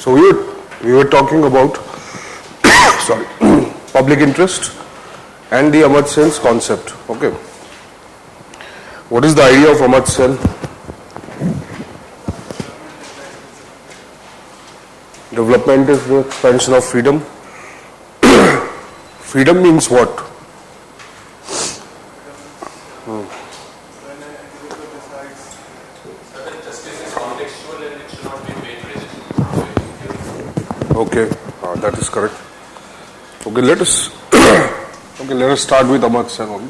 So we were talking about sorry public interest and the Amartya Sen's concept. Okay. What is the idea of Amartya Sen? Development is the expansion of freedom. Freedom means what? Okay, that is correct. Okay, let us start with Amartya Sen only.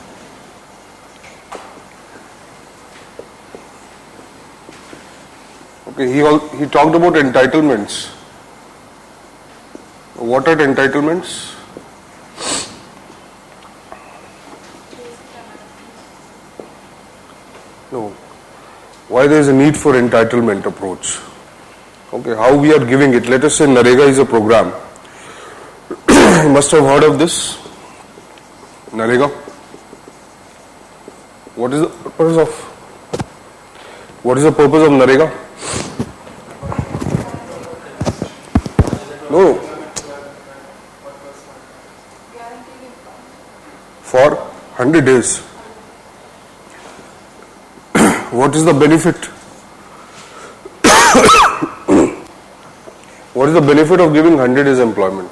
Okay, he talked about entitlements. What are entitlements? No. Why there is a need for entitlement approach? Okay, how we are giving it. Let us say NREGA is a program. You must have heard of this. NREGA. What is the purpose of NREGA? No. For 100 days. What is the benefit? What is the benefit of giving 100 days employment?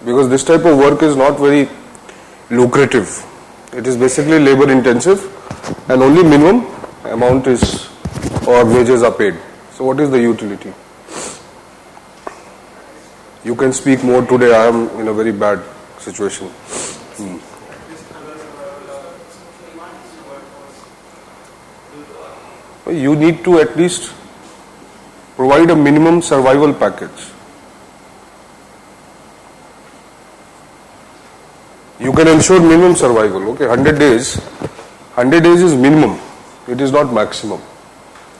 Because this type of work is not very lucrative. It is basically labor intensive and only minimum amount is or wages are paid. So what is the utility? You can speak more today. I am in a very bad situation. You need to at least provide a minimum survival package. You can ensure minimum survival. Okay, 100 days. 100 days is minimum. It is not maximum.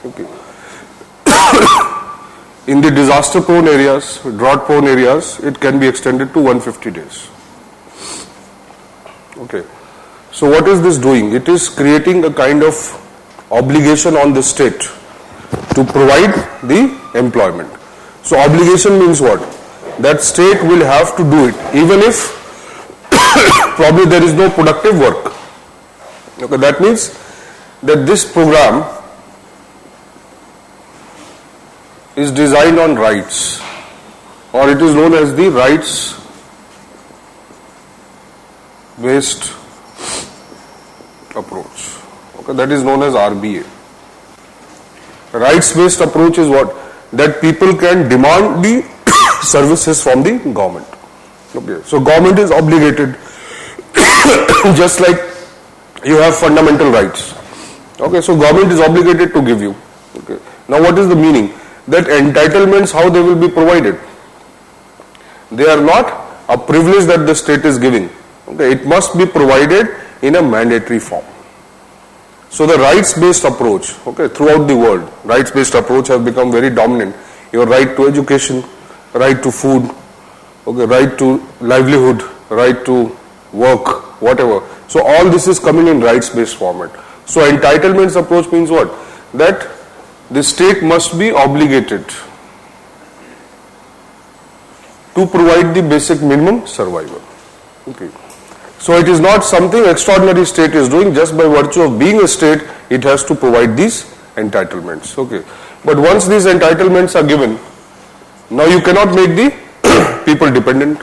Okay. In the disaster-prone areas, drought-prone areas, it can be extended to 150 days. Okay. So what is this doing? It is creating a kind of obligation on the state to provide the employment. So obligation means what? That state will have to do it, even if probably there is no productive work. Okay, that means that this program is designed on rights, or it is known as the rights-based approach. Okay, that is known as RBA. Rights-based approach is what? That people can demand the services from the government. Okay, so government is obligated, just like you have fundamental rights. Okay, so government is obligated to give you. Okay, now what is the meaning? That entitlements, how they will be provided? They are not a privilege that the state is giving. Okay, it must be provided in a mandatory form. So the rights-based approach, okay, throughout the world, rights-based approach have become very dominant. Your right to education, right to food, okay, right to livelihood, right to work, whatever. So all this is coming in rights-based format. So entitlements approach means what? That the state must be obligated to provide the basic minimum survival. Okay. So it is not something extraordinary state is doing. Just by virtue of being a state, it has to provide these entitlements. Okay. But once these entitlements are given, now you cannot make the people dependent.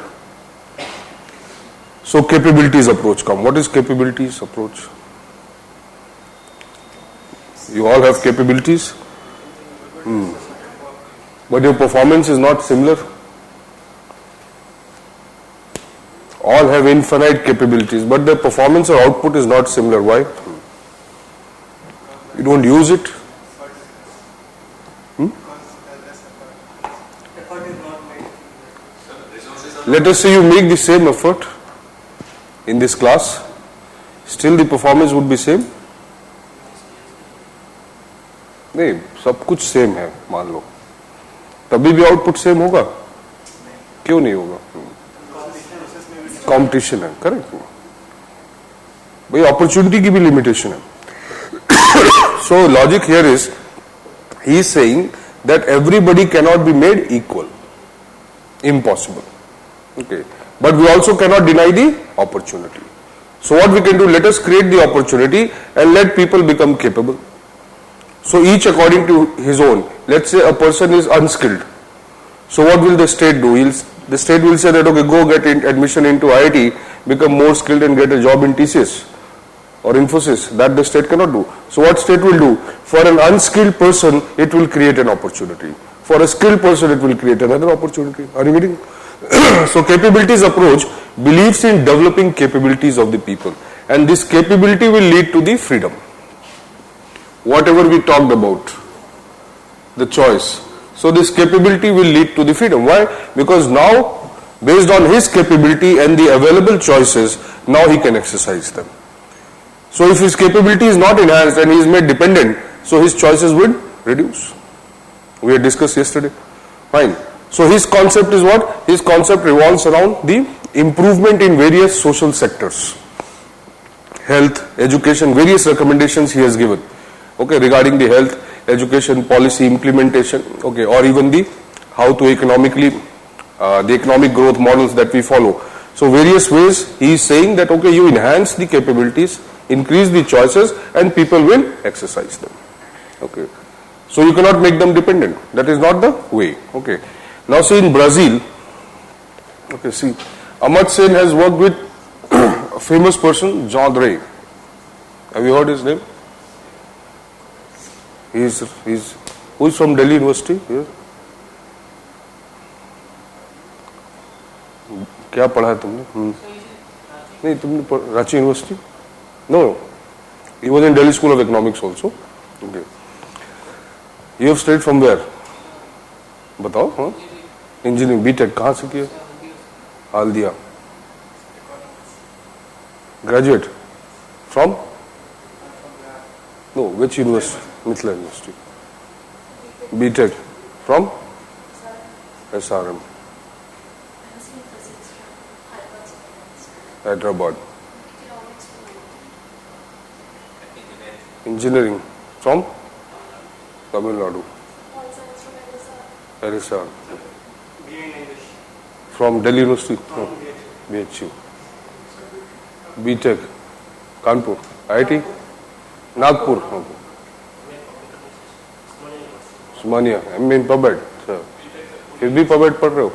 So capabilities approach come. What is capabilities approach? You all have capabilities. But your performance is not similar. All have infinite capabilities, but their performance or output is not similar. Why? You don't use it. Let us say you make the same effort in this class, still the performance would be same. नहीं, सब कुछ same है मान लो, तभी भी output same होगा? क्यों नहीं होगा? कंपटीशन है, करेक्ट? भाई अपॉर्चुनिटी की भी लिमिटेशन है. So logic here is, he is saying that everybody cannot be made equal. Impossible. Okay. But we also cannot deny the opportunity. So what we can do, let us create the opportunity and let people become capable. So each according to his own. Let's say a person is unskilled. So what will the state do? The state will say that, okay, go get admission into IIT, become more skilled and get a job in TCS or Infosys. That the state cannot do. So what state will do? For an unskilled person, it will create an opportunity. For a skilled person, it will create another opportunity. Are you getting? So capabilities approach believes in developing capabilities of the people, and this capability will lead to the freedom. Whatever we talked about, the choice. So this capability will lead to the freedom. Why? Because now, based on his capability and the available choices, now he can exercise them. So if his capability is not enhanced and he is made dependent, so his choices would reduce. We had discussed yesterday. Fine. So his concept is what? His concept revolves around the improvement in various social sectors. Health, education, various recommendations he has given. Okay, regarding the health, education, policy implementation, okay, or even the how to economically, the economic growth models that we follow. So various ways he is saying that, okay, you enhance the capabilities, increase the choices, and people will exercise them. Okay. So you cannot make them dependent. That is not the way. Okay. Now see in Brazil, okay, see, Amartya Sen has worked with a famous person, John Ray. Have you heard his name? Who is from Delhi University? Here. क्या पढ़ा है तुमने? नहीं तुमने Ranchi university? No, he was in Delhi School of Economics also. Okay. You have studied from where? बताओ. हाँ? Engineering, B.Tech कहाँ से किया? Haldia. Graduate from? No, which university? Mithila University. B.Tech from? SRM. Hyderabad. Engineering from Tamil Nadu. Harissa. From Delhi University. No. BHU. B.Tech. Kanpur. IIT. Nagpur. Okay. Usmania. I mean PubMed. फिर भी PubMed पढ़ रहे हो?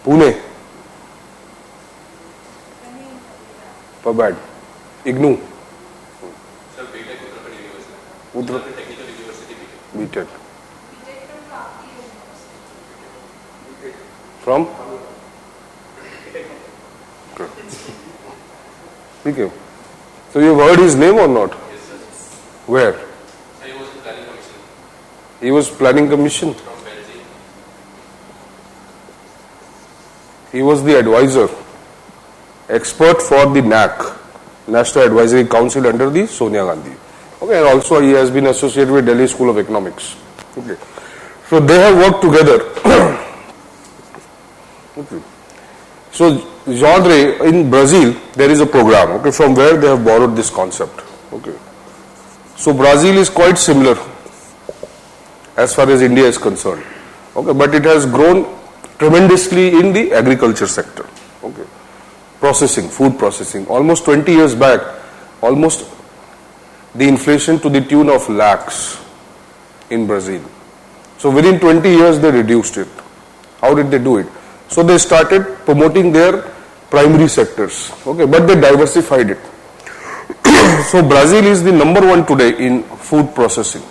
Pune. PubMed. IGNOU. Uttarakhand Technical University. B.Tech. From? Okay. So you have heard his name or not? Yes, sir. Where? He was in planning commission. He was planning commission. From Belgium. He was the advisor, expert for the NAC, National Advisory Council under the Sonia Gandhi. Okay, and also he has been associated with Delhi School of Economics. Okay, so they have worked together. Okay, so Jodre in Brazil there is a program. Okay, from where they have borrowed this concept. Okay, so Brazil is quite similar as far as India is concerned. Okay, but it has grown tremendously in the agriculture sector. Okay, processing, food processing. Almost 20 years back, almost the inflation to the tune of lakhs in Brazil. So within 20 years they reduced it. How did they do it? So they started promoting their primary sectors. Okay, but they diversified it. So Brazil is the number one today in food processing.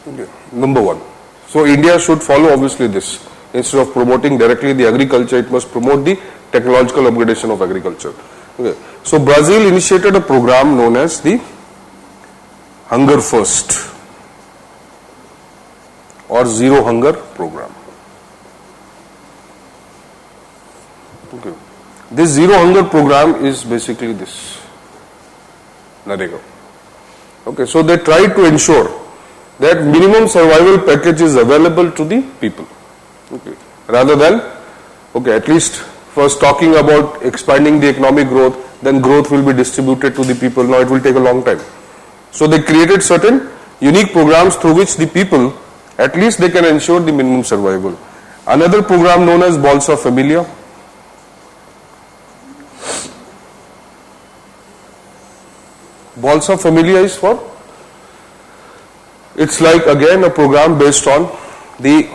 Okay, number one. So India should follow obviously this. Instead of promoting directly the agriculture, it must promote the technological upgradation of agriculture. Okay. So Brazil initiated a program known as the Hunger First or Zero Hunger program. Okay. This Zero Hunger program is basically this NREGA. Okay, so they try to ensure that minimum survival package is available to the people. Okay, rather than, okay, at least first talking about expanding the economic growth, then growth will be distributed to the people. Now it will take a long time. So they created certain unique programs through which the people, at least they can ensure the minimum survival. Another program known as Bolsa Familia. Bolsa Familia is for, it's like again a program based on the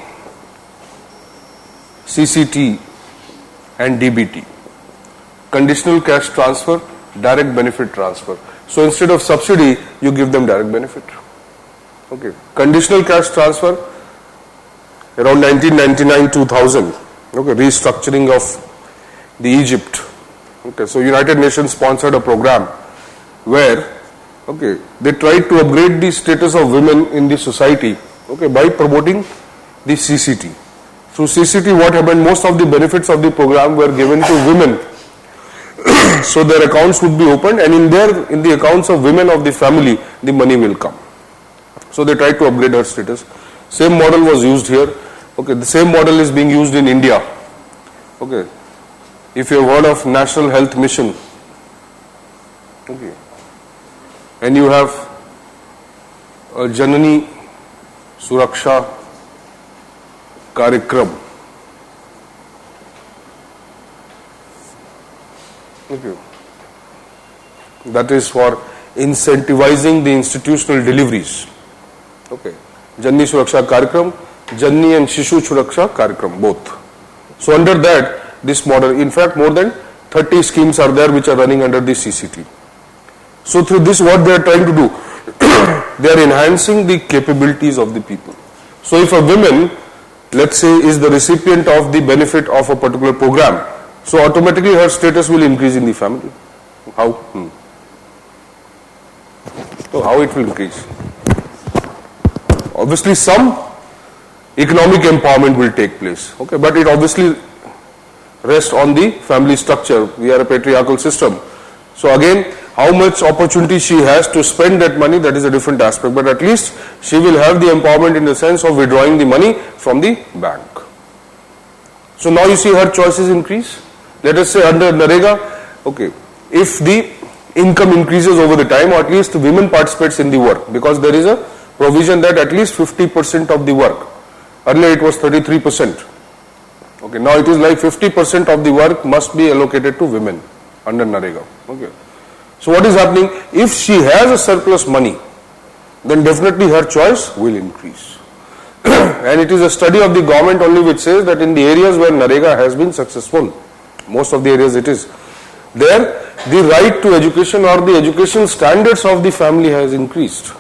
CCT and DBT. Conditional cash transfer, direct benefit transfer. So instead of subsidy, you give them direct benefit. Okay. Conditional cash transfer, around 1999-2000. Okay. Restructuring of the Egypt. Okay. So United Nations sponsored a program where, okay, they tried to upgrade the status of women in the society, okay, by promoting the CCT. Through CCT, what happened? Most of the benefits of the program were given to women. So their accounts would be opened, and in the accounts of women of the family, the money will come. So they tried to upgrade her status. Same model was used here. Okay, the same model is being used in India. Okay, if you have heard of National Health Mission, okay, and you have a Janani Suraksha Karyakram. Okay. That is for incentivizing the institutional deliveries. Okay. Janani Suraksha Karyakram, Janani and Shishu Suraksha Karyakram, both. So under that, this model, in fact, more than 30 schemes are there which are running under the CCT. So through this, what they are trying to do, they are enhancing the capabilities of the people. So if a woman, let's say, is the recipient of the benefit of a particular program, so automatically her status will increase in the family. How? So how it will increase? Obviously some economic empowerment will take place. Okay, but it obviously rests on the family structure. We are a patriarchal system. So again, how much opportunity she has to spend that money, that is a different aspect. But at least she will have the empowerment in the sense of withdrawing the money from the bank. So now you see her choices increase. Let us say under NREGA, okay, if the income increases over the time, or at least women participates in the work, because there is a provision that at least 50% of the work. Earlier it was 33%. Okay, now it is like 50% of the work must be allocated to women under NREGA. Okay. So what is happening? If she has a surplus money, then definitely her choice will increase. And it is a study of the government only which says that in the areas where NREGA has been successful, most of the areas it is, there the right to education or the education standards of the family has increased.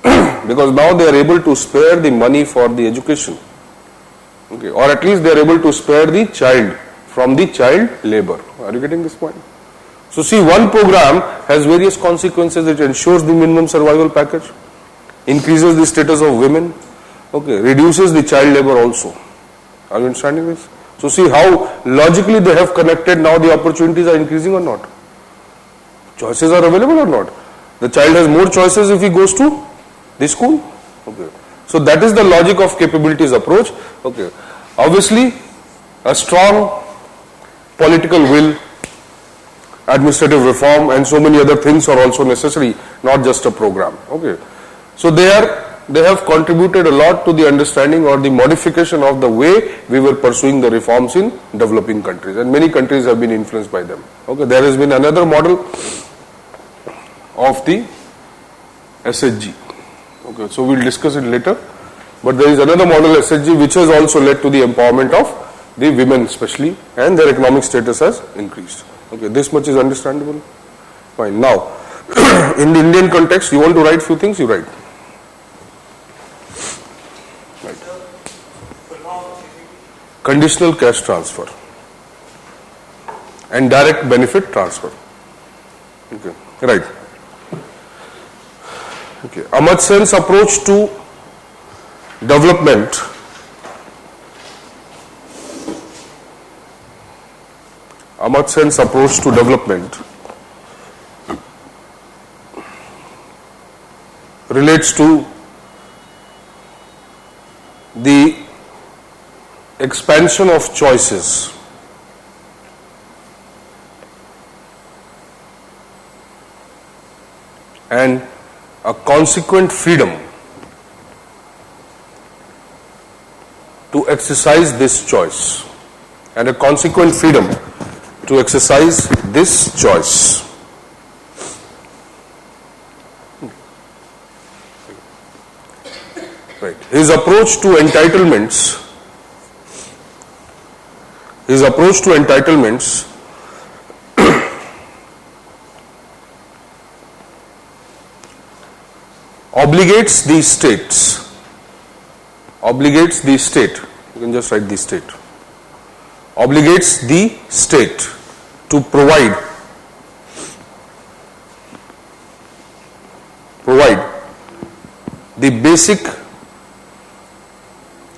Because now they are able to spare the money for the education. Okay, or at least they are able to spare the child from the child labor. Are you getting this point? So see, one program has various consequences. It ensures the minimum survival package, increases the status of women, okay, reduces the child labor also. Are you understanding this? So see how logically they have connected. Now the opportunities are increasing or not? Choices are available or not? The child has more choices if he goes to the school. Okay. So that is the logic of capabilities approach. Okay. Obviously, a strong political will, administrative reform, and so many other things are also necessary, not just a program. Okay. So they have contributed a lot to the understanding or the modification of the way we were pursuing the reforms in developing countries, and many countries have been influenced by them. Okay. There has been another model of the SHG. Okay. So we'll discuss it later. But there is another model, SHG, which has also led to the empowerment of the women especially, and their economic status has increased. Okay, this much is understandable. Fine. Now, in the Indian context, you want to write few things, you write. Conditional cash transfer and direct benefit transfer. Okay, right. Okay, Amartya Sen's approach to development Amartya Sen's approach to development relates to the expansion of choices and a consequent freedom to exercise this choice. And a consequent freedom to exercise this choice. Right. His approach to entitlements obligates the state, you can just write the state, obligates the state to provide the basic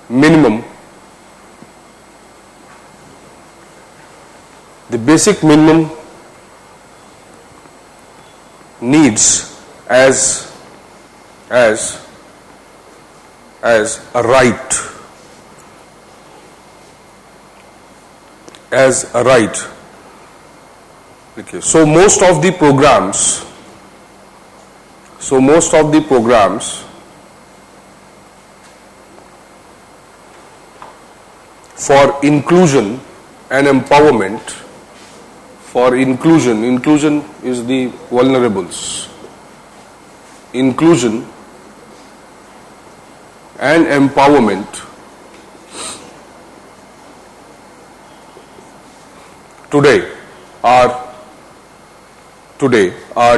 minimum needs as a right, Okay. So most of the programs for inclusion and empowerment, inclusion is the vulnerables, inclusion and empowerment today are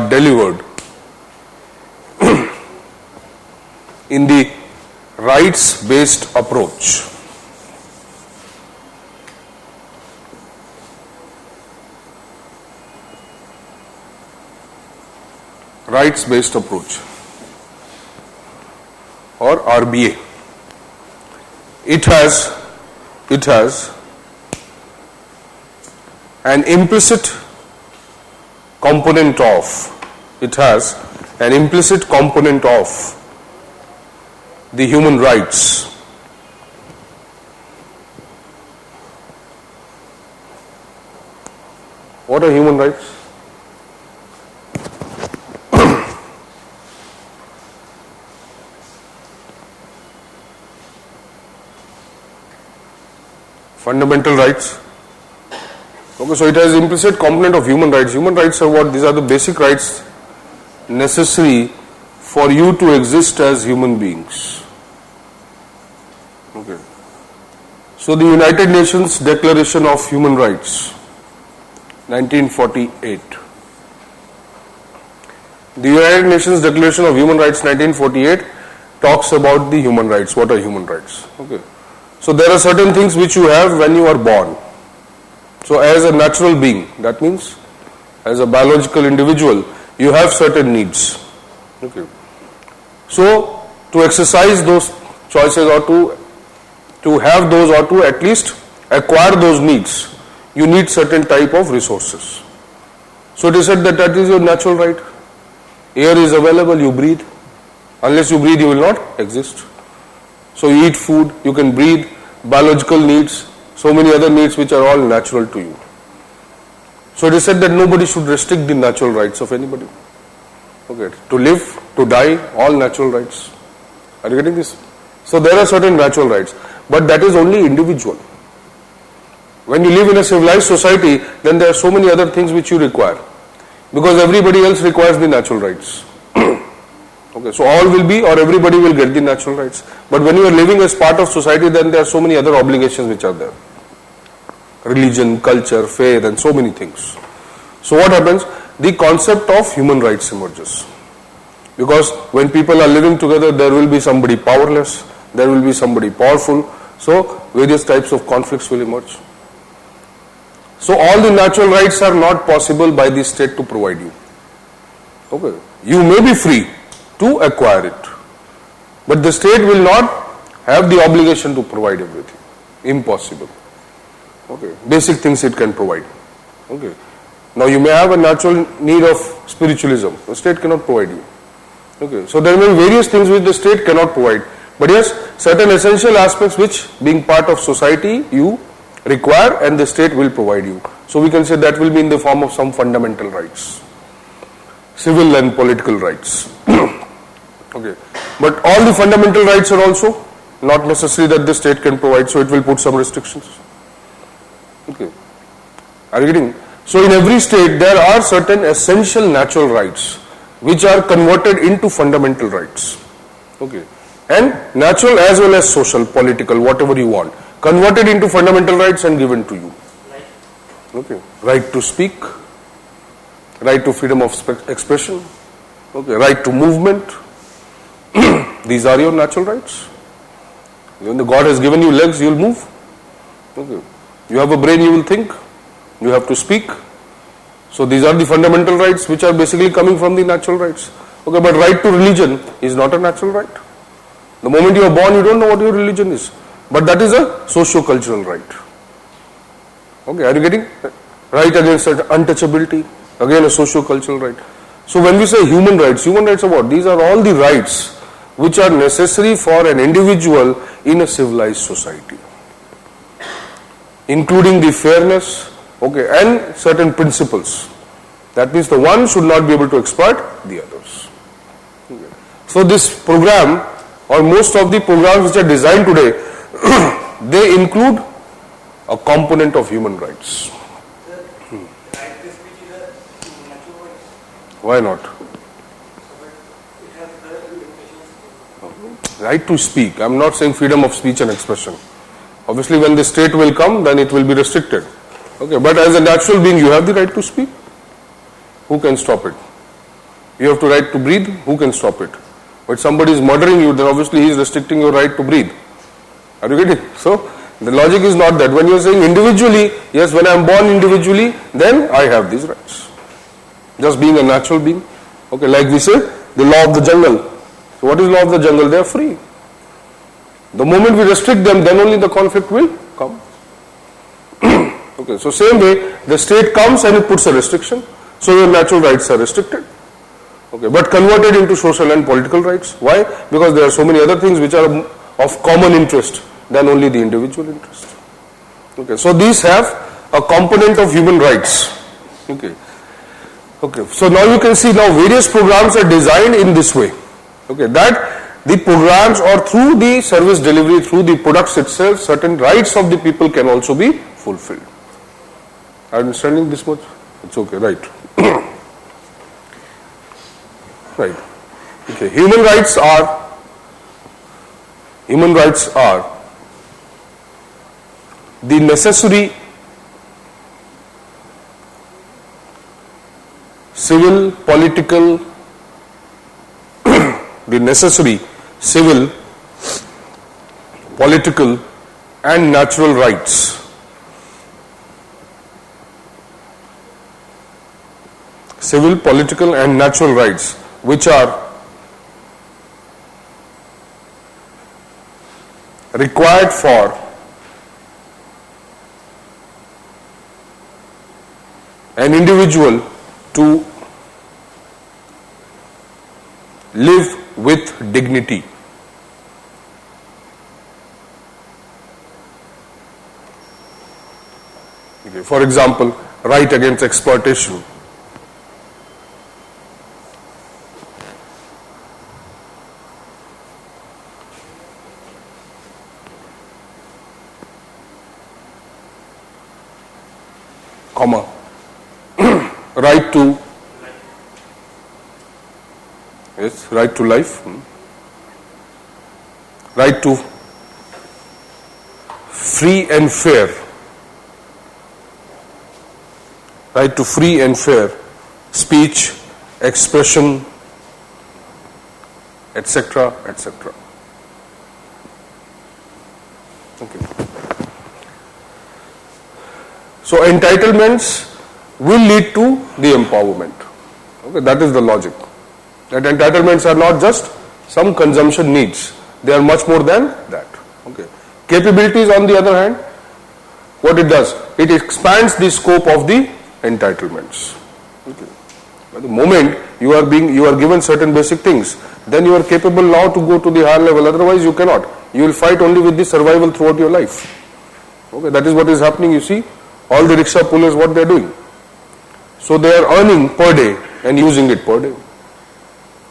delivered in the rights-based approach. Rights-based approach, or RBA. It has an implicit component of the human rights. What are human rights? Fundamental rights. Okay, so it has implicit component of human rights. Human rights are what? These are the basic rights necessary for you to exist as human beings. Okay. So the United Nations Declaration of Human Rights, 1948. The United Nations Declaration of Human Rights, 1948, talks about the human rights. What are human rights? Okay. So there are certain things which you have when you are born. So as a natural being, that means as a biological individual, you have certain needs. Okay. So to exercise those choices, or to have those, or to at least acquire those needs, you need certain type of resources. So it is said that is your natural right. Air is available, you breathe. Unless you breathe, you will not exist. So you eat food, you can breathe, biological needs, so many other needs which are all natural to you. So it is said that nobody should restrict the natural rights of anybody. Okay, to live, to die, all natural rights. Are you getting this? So there are certain natural rights, but that is only individual. When you live in a civilized society, then there are so many other things which you require, because everybody else requires the natural rights. Okay, so all will be, or everybody will get the natural rights. But when you are living as part of society, then there are so many other obligations which are there. Religion, culture, faith, and so many things. So what happens? The concept of human rights emerges. Because when people are living together, there will be somebody powerless, there will be somebody powerful. So various types of conflicts will emerge. So all the natural rights are not possible by the state to provide you. Okay, you may be free to acquire it, but the state will not have the obligation to provide everything. Impossible. Okay, basic things it can provide. Okay, now you may have a natural need of spiritualism. The state cannot provide you. Okay, so there may be various things which the state cannot provide, but yes, certain essential aspects which, being part of society, you require, and the state will provide you. So we can say that will be in the form of some fundamental rights. civil and political rights. Okay, but all the fundamental rights are also not necessary that the state can provide, so it will put some restrictions. Okay, are you getting? So in every state there are certain essential natural rights which are converted into fundamental rights. Okay, and natural as well as social, political, whatever you want, converted into fundamental rights and given to you. Okay, right to speak, right to freedom of expression, okay, right to movement. These are your natural rights. When the God has given you legs, you will move. Okay. You have a brain, you will think. You have to speak. So these are the fundamental rights which are basically coming from the natural rights. Okay, but right to religion is not a natural right. The moment you are born, you don't know what your religion is. But that is a socio-cultural right. Okay, are you getting? Right against untouchability, again a socio-cultural right. So when we say human rights are what? These are all the rights which are necessary for an individual in a civilized society, including the fairness, okay, and certain principles. That means the one should not be able to exploit the others. Okay. So this program, or most of the programs which are designed today, they include a component of human rights. Why not? Right to speak. I am not saying freedom of speech and expression. Obviously when the state will come, then it will be restricted. Okay, but as a natural being, you have the right to speak. Who can stop it? You have the right to breathe. Who can stop it? But somebody is murdering you, then obviously he is restricting your right to breathe. Are you getting? So the logic is not that. When you are saying individually, yes, when I am born individually, then I have these rights. Just being a natural being. Okay, like we say, the law of the jungle. So what is law of the jungle? They are free. The moment we restrict them, then only the conflict will come. Okay, so same way, the state comes and it puts a restriction. So your natural rights are restricted. Okay, but converted into social and political rights. Why? Because there are so many other things which are of common interest than only the individual interest. Okay, so these have a component of human rights. Okay. Okay, so now you can see now various programs are designed in this way. Okay, that the programs or through the service delivery, through the products itself, certain rights of the people can also be fulfilled. Are you understanding this much? It's okay, right. Right. Okay, human rights are the necessary civil, political, the necessary civil, political and natural rights civil, political and natural rights which are required for an individual to live with dignity. Okay, for example, right against exploitation. Comma. Right to right to life, right to free and fair, right to free and fair speech, expression, etc., etc. Okay. So entitlements will lead to the empowerment. Okay, that is the logic. That entitlements are not just some consumption needs. They are much more than that. Okay. Capabilities, on the other hand, what it does? It expands the scope of the entitlements. Okay. At the moment you are given certain basic things, then you are capable now to go to the higher level. Otherwise you cannot. You will fight only with the survival throughout your life. Okay. That is what is happening. You see, all the rickshaw pullers, what they are doing. So they are earning per day and using it per day.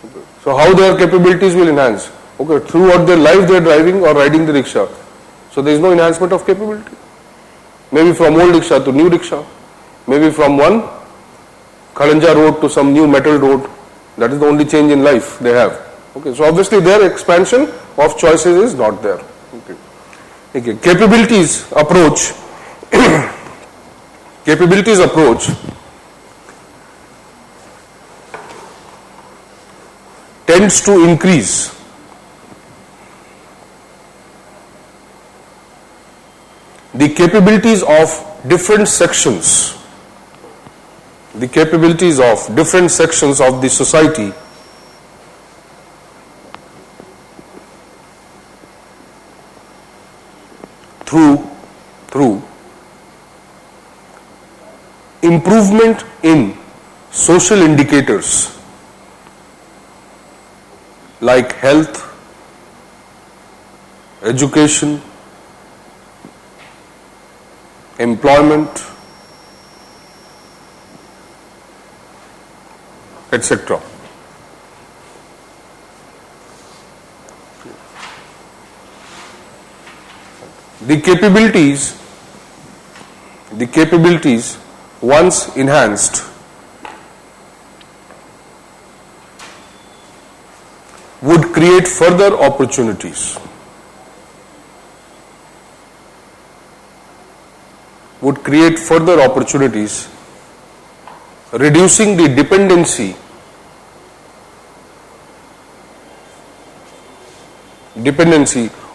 Okay. So how their capabilities will enhance? Okay, throughout their life they are driving or riding the rickshaw. So there is no enhancement of capability. Maybe from old rickshaw to new rickshaw. Maybe from one Khalanja road to some new metal road. That is the only change in life they have. Okay, so obviously their expansion of choices is not there. Okay. Okay. Capabilities approach tends to increase the capabilities of different sections of the society through improvement in social indicators like health, education, employment, etc. The capabilities once enhanced would create further opportunities. Reducing the dependency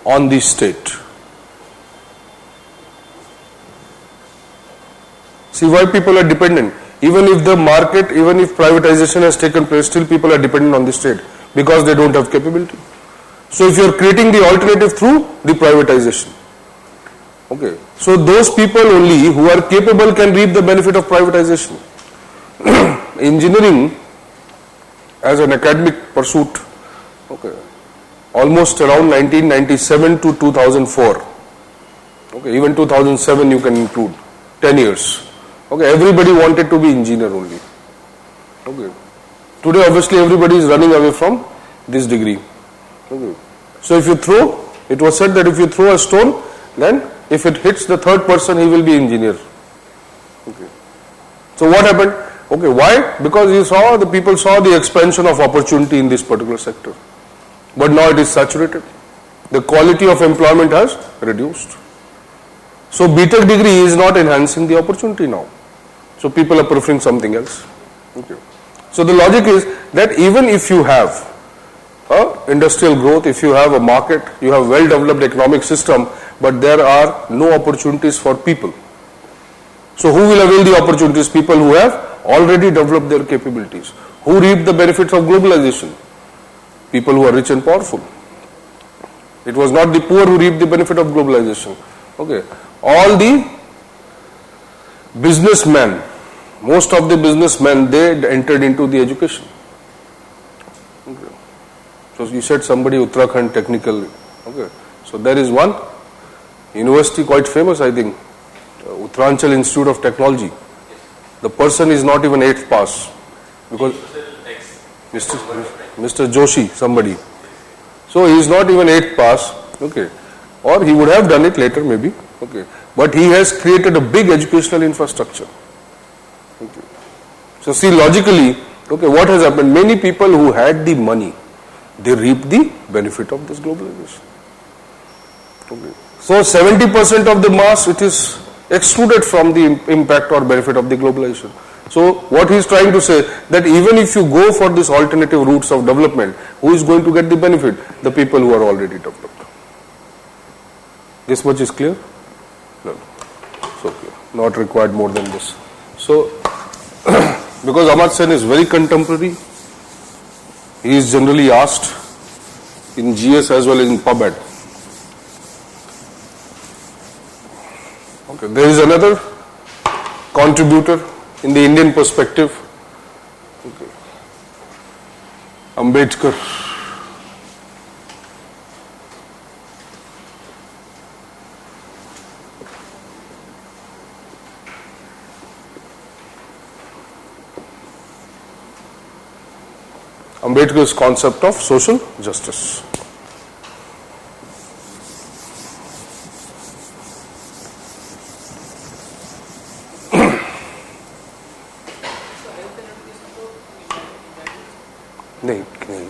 on the state. See why people are dependent. Even if privatization has taken place, still people are dependent on the state because they don't have capability. So if you are creating the alternative through the privatization, okay, so those people only who are capable can reap the benefit of privatization. Engineering as an academic pursuit, okay, almost around 1997 to 2004, okay, even 2007 you can include, 10 years. Okay, everybody wanted to be engineer only. Okay. Today obviously everybody is running away from this degree. Okay. So it was said that if you throw a stone, then if it hits the third person, he will be engineer. Okay. So what happened? Okay, why? Because people saw the expansion of opportunity in this particular sector. But now it is saturated. The quality of employment has reduced. So BTech degree is not enhancing the opportunity now. So people are preferring something else. Okay. So the logic is that even if you have industrial growth, if you have a market, you have well-developed economic system, but there are no opportunities for people. So who will avail the opportunities? People who have already developed their capabilities. Who reap the benefits of globalization? People who are rich and powerful. It was not the poor who reaped the benefit of globalization. Okay. All the businessmen, most of the businessmen, they entered into the education. Okay. So you said somebody Uttarakhand Technical. Okay. So there is one university quite famous, I think, Uttaranchal Institute of Technology. The person is not even 8th pass because Mr. Joshi, somebody. So he is not even 8th pass. Okay. Or he would have done it later maybe. Okay. But he has created a big educational infrastructure. Okay. So see logically, okay, what has happened? Many people who had the money, they reaped the benefit of this globalization. Okay. So 70% of the mass, it is excluded from the impact or benefit of the globalization. So what he is trying to say, that even if you go for these alternative routes of development, who is going to get the benefit? The people who are already developed. This much is clear? No. So clear. Not required more than this. So because Amartya Sen is very contemporary, he is generally asked in GS as well as in PubMed. Okay, there is another contributor in the Indian perspective. Okay. Ambedkar. Ambedkar's concept of social justice. नहीं नहीं,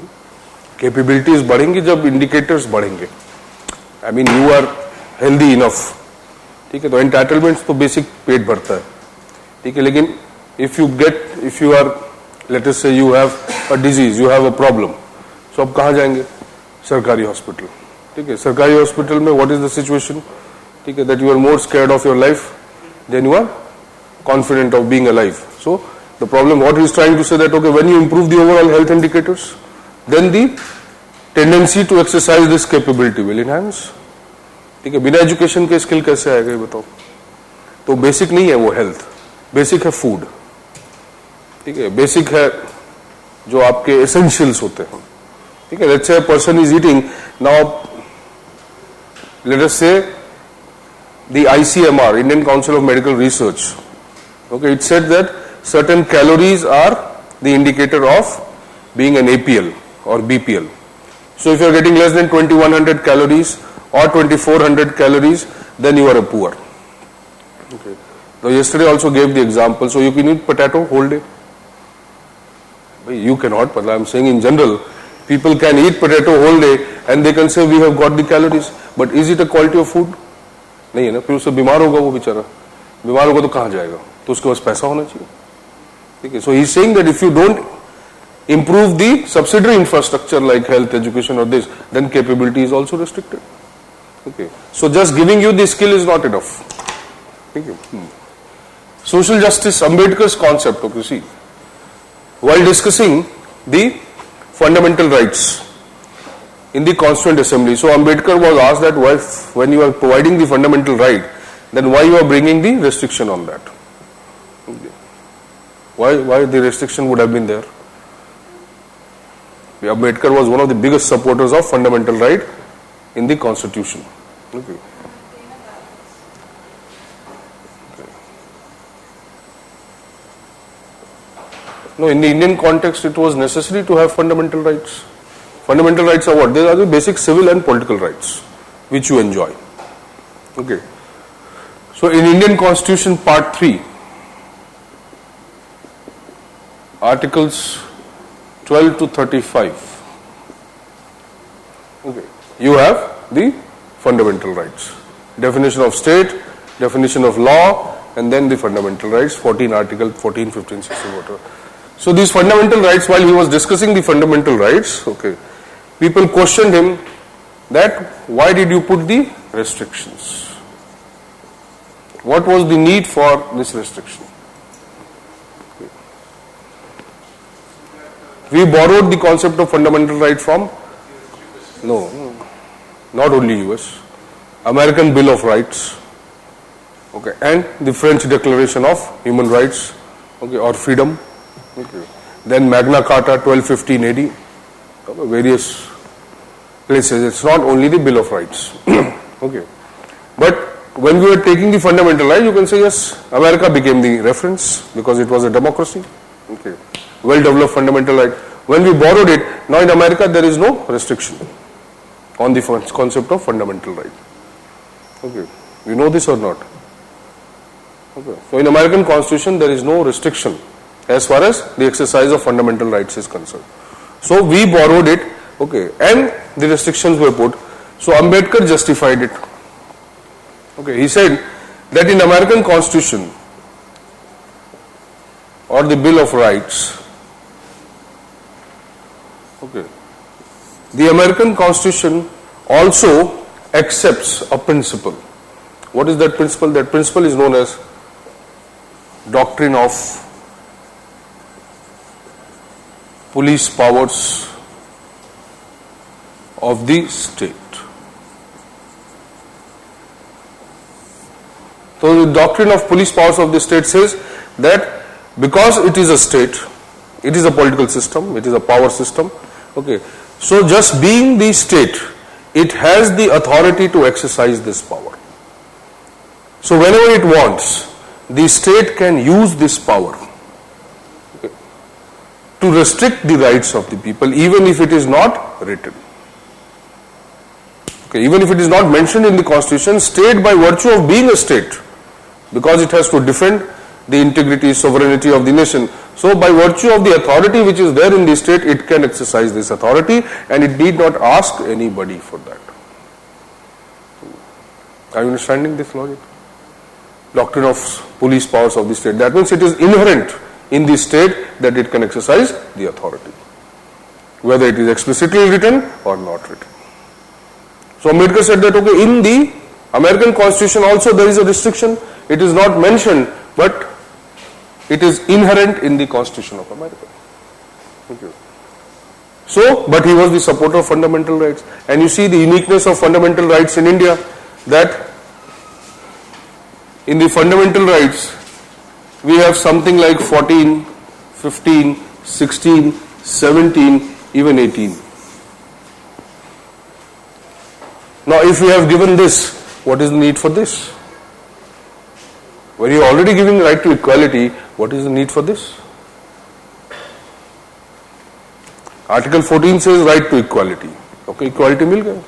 capabilities बढ़ेंगी जब indicators बढ़ेंगे. I mean you are healthy enough, ठीक है, तो entitlements तो basic पेट भरता है, ठीक है, लेकिन if you are let us say you have a disease, you have a problem, so अब कहाँ जाएंगे? सरकारी हॉस्पिटल, ठीक है. सरकारी हॉस्पिटल में व्हाट इज द सिचुएशन, ठीक है, that you are more scared of your life than you are confident of being alive. So the problem, what he is trying to say, that okay, when you improve the overall health indicators, then the tendency to exercise this capability will enhance. ठीक है, बिना education के skill कैसे आएगा ये बताओ? तो basic नहीं है वो हेल्थ, बेसिक है फूड, ठीक है, बेसिक है जो आपके एसेंशियल्स होते हैं, ठीक है. Let's say a person is eating now, late us से the ICMR, Indian Council of Medical Research, okay, it said that certain calories are the indicator of being an APL or BPL. So if you are getting less than 2100 calories or 2400 calories, then you are a poor. Okay. So yesterday also gave the example. So you can eat potato whole day. You cannot, but I am saying in general, people can eat potato whole day and they can say we have got the calories. But is it a quality of food? नहीं है ना. फिर उससे बीमार होगा वो बेचारा, बीमार होगा तो कहाँ जाएगा? तो उसके पास पैसा होना चाहिए, ठीक है. So he is saying that if you don't improve the subsidiary infrastructure like health, education or this, then capability is also restricted. Okay. So just giving you the skill is not enough. Thank you. Social justice, Ambedkar's concept, okay, see, while discussing the fundamental rights in the Constituent Assembly, so Ambedkar was asked that when you are providing the fundamental right, then why you are bringing the restriction on that? Okay. Why the restriction would have been there? Ambedkar was one of the biggest supporters of fundamental right in the Constitution. Okay. No, in the Indian context, it was necessary to have fundamental rights. Fundamental rights are what? They are the basic civil and political rights which you enjoy. Okay. So in Indian Constitution, Part 3, Articles 12 to 35. Okay. You have the fundamental rights. Definition of state, definition of law, and then the fundamental rights, 14 Article 14, 15, 16, whatever. So these fundamental rights, while he was discussing the fundamental rights, okay, people questioned him that why did you put the restrictions? What was the need for this restriction? We borrowed the concept of fundamental right from, no, not only US, American Bill of Rights, okay, and the French Declaration of Human Rights, okay, or freedom, okay. Then Magna Carta 1215 AD, okay, various places. It's not only the Bill of Rights, okay. But when we were taking the fundamental right, you can say yes, America became the reference because it was a democracy, okay. Well-developed fundamental right. When we borrowed it, now in America there is no restriction on the concept of fundamental right. Okay, you know this or not? Okay. So in American Constitution there is no restriction as far as the exercise of fundamental rights is concerned. So we borrowed it, okay, and the restrictions were put. So Ambedkar justified it. Okay, he said that in American Constitution or the Bill of Rights, okay, the American Constitution also accepts a principle. What is that principle? That principle is known as doctrine of police powers of the state. So the doctrine of police powers of the state says that because it is a state, it is a political system, it is a power system, okay, so just being the state, it has the authority to exercise this power. So whenever it wants, the state can use this power, okay, to to restrict the rights of the people, even if it is not written. Okay, even if it is not mentioned in the constitution, state by virtue of being a state, because it has to defend the integrity, sovereignty of the nation. So by virtue of the authority which is there in the state, it can exercise this authority and it need not ask anybody for that. Are you understanding this logic? Doctrine of police powers of the state. That means it is inherent in the state that it can exercise the authority, whether it is explicitly written or not written. So Ambedkar said that, okay, in the American Constitution also there is a restriction. It is not mentioned, but it is inherent in the Constitution of America. Okay. So, but he was the supporter of fundamental rights. And you see the uniqueness of fundamental rights in India, that in the fundamental rights, we have something like 14, 15, 16, 17, even 18. Now, if we have given this, what is the need for this? When you are already giving right to equality, what is the need for this? Article 14 says right to equality. Okay, equality mil gaya.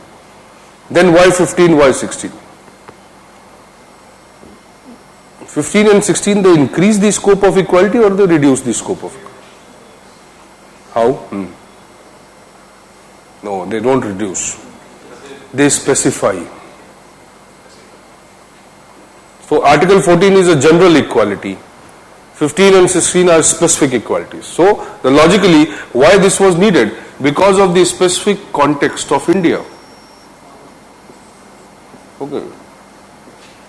Then why 15, why 16? 15 and 16, they increase the scope of equality or they reduce the scope of equality? How? No, they don't reduce. They specify. So Article 14 is a general equality. 15 and 16 are specific equalities. So logically, why this was needed? Because of the specific context of India. Okay.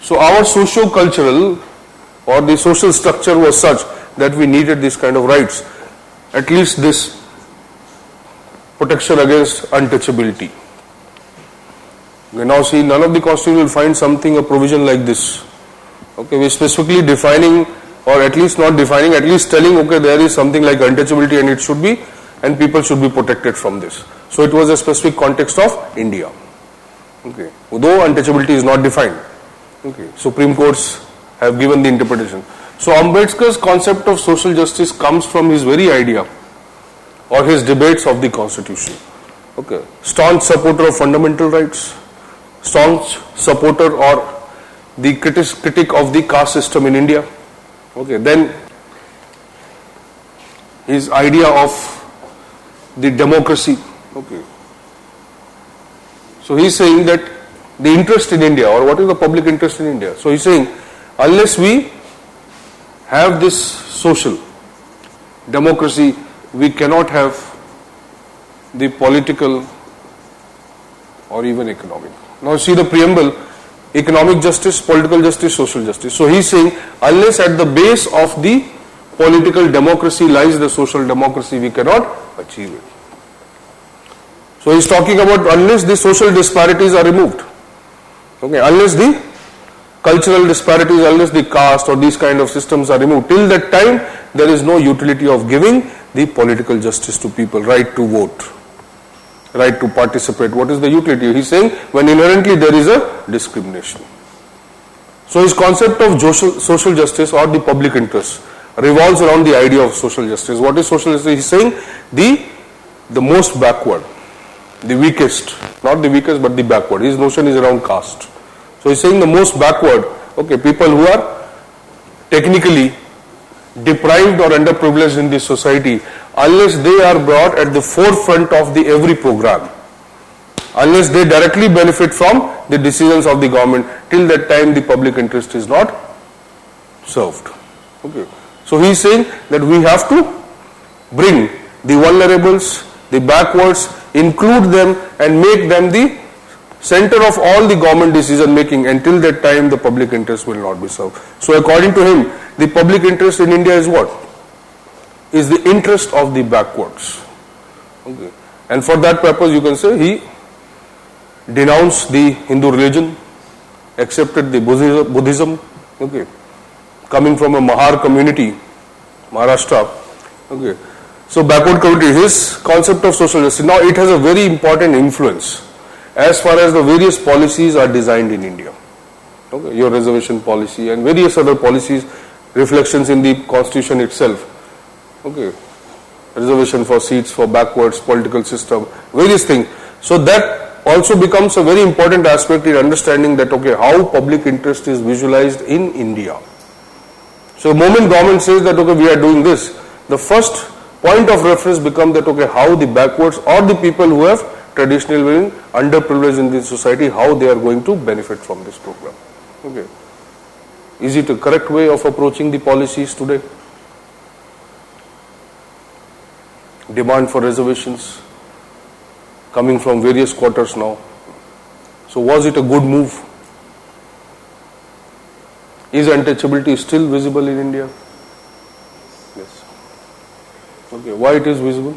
So our socio-cultural or the social structure was such that we needed this kind of rights. At least this protection against untouchability. We now see none of the constitution will find something, a provision like this. Okay, we're specifically defining, or at least not defining, at least telling, okay, there is something like untouchability and it should be, and people should be protected from this. So it was a specific context of India. Okay, although untouchability is not defined. Okay, Supreme Courts have given the interpretation. So Ambedkar's concept of social justice comes from his very idea or his debates of the constitution. Okay, staunch supporter of fundamental rights, staunch supporter or the critic of the caste system in India. Okay, then his idea of the democracy. Okay, so he's saying that the interest in India, or what is the public interest in India? So he's saying, unless we have this social democracy, we cannot have the political or even economic. Now see the preamble, economic justice, political justice, social justice. So he's saying, unless at the base of the political democracy lies the social democracy, we cannot achieve it. So he's talking about unless the social disparities are removed. Okay, unless the cultural disparities, unless the caste or these kind of systems are removed, till that time there is no utility of giving the political justice to people, right to vote, right to participate. What is the utility? He's saying when inherently there is a discrimination. So his concept of social justice or the public interest revolves around the idea of social justice. What is social justice? He's saying the most backward, the weakest, not the weakest but the backward. His notion is around caste. So he's saying the most backward, okay, people who are technically deprived or underprivileged in this society, unless they are brought at the forefront of the every program, unless they directly benefit from the decisions of the government, till that time the public interest is not served. Okay. So he is saying that we have to bring the vulnerables, the backwards, include them and make them the center of all the government decision making. Until that time the public interest will not be served. So according to him, the public interest in India is what? Is the interest of the backwards. Okay. And for that purpose you can say he denounced the Hindu religion, accepted the Buddhism, okay, coming from a Mahar community, Maharashtra. Okay. So backward community, his concept of social justice, now it has a very important influence as far as the various policies are designed in India. Okay. Your reservation policy and various other policies, reflections in the constitution itself. Okay. reservation for seats for backwards, political system, various things. So that also becomes a very important aspect in understanding that, okay, how public interest is visualized in India. So the moment government says that, okay, we are doing this, the first point of reference becomes that, okay, how the backwards or the people who have traditionally been underprivileged in the society, how they are going to benefit from this program. Okay. Is it a correct way of approaching the policies today? Demand for reservations coming from various quarters now. So was it a good move? Is untouchability still visible in India? Yes. Okay, why it is visible?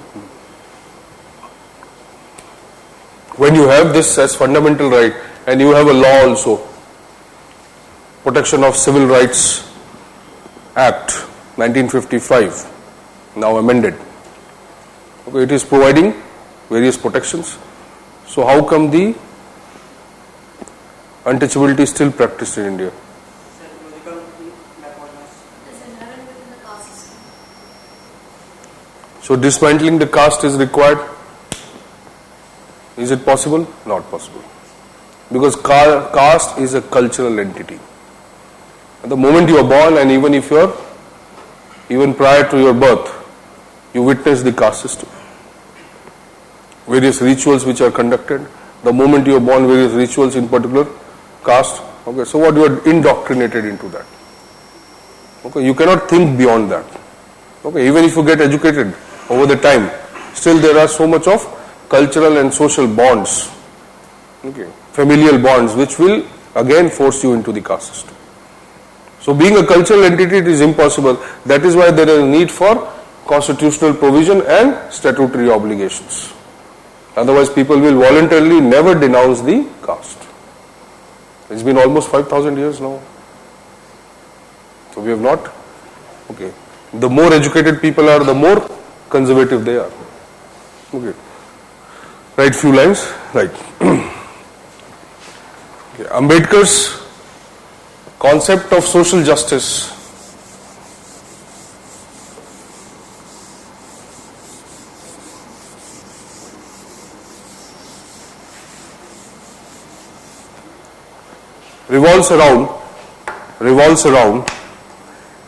When you have this as fundamental right and you have a law also, Protection of Civil Rights Act 1955, now amended. Okay, it is providing various protections. So how come the untouchability is still practiced in India? So dismantling the caste is required. Is it possible? Not possible. Because caste is a cultural entity. At the moment you are born, and even if you are, even prior to your birth, you witness the caste system. Various rituals which are conducted. The moment you are born, various rituals in particular caste. Okay, so what, you are indoctrinated into that. Okay, you cannot think beyond that. Okay, even if you get educated over the time, still there are so much of cultural and social bonds, okay, familial bonds, which will again force you into the caste system. So being a cultural entity, it is impossible. That is why there is a need for constitutional provision and statutory obligations. Otherwise people will voluntarily never denounce the caste. It's been almost 5,000 years now. So we have not, okay. The more educated people are, the more conservative they are. Okay. Right, few lines. Right. Okay. Ambedkar's concept of social justice revolves around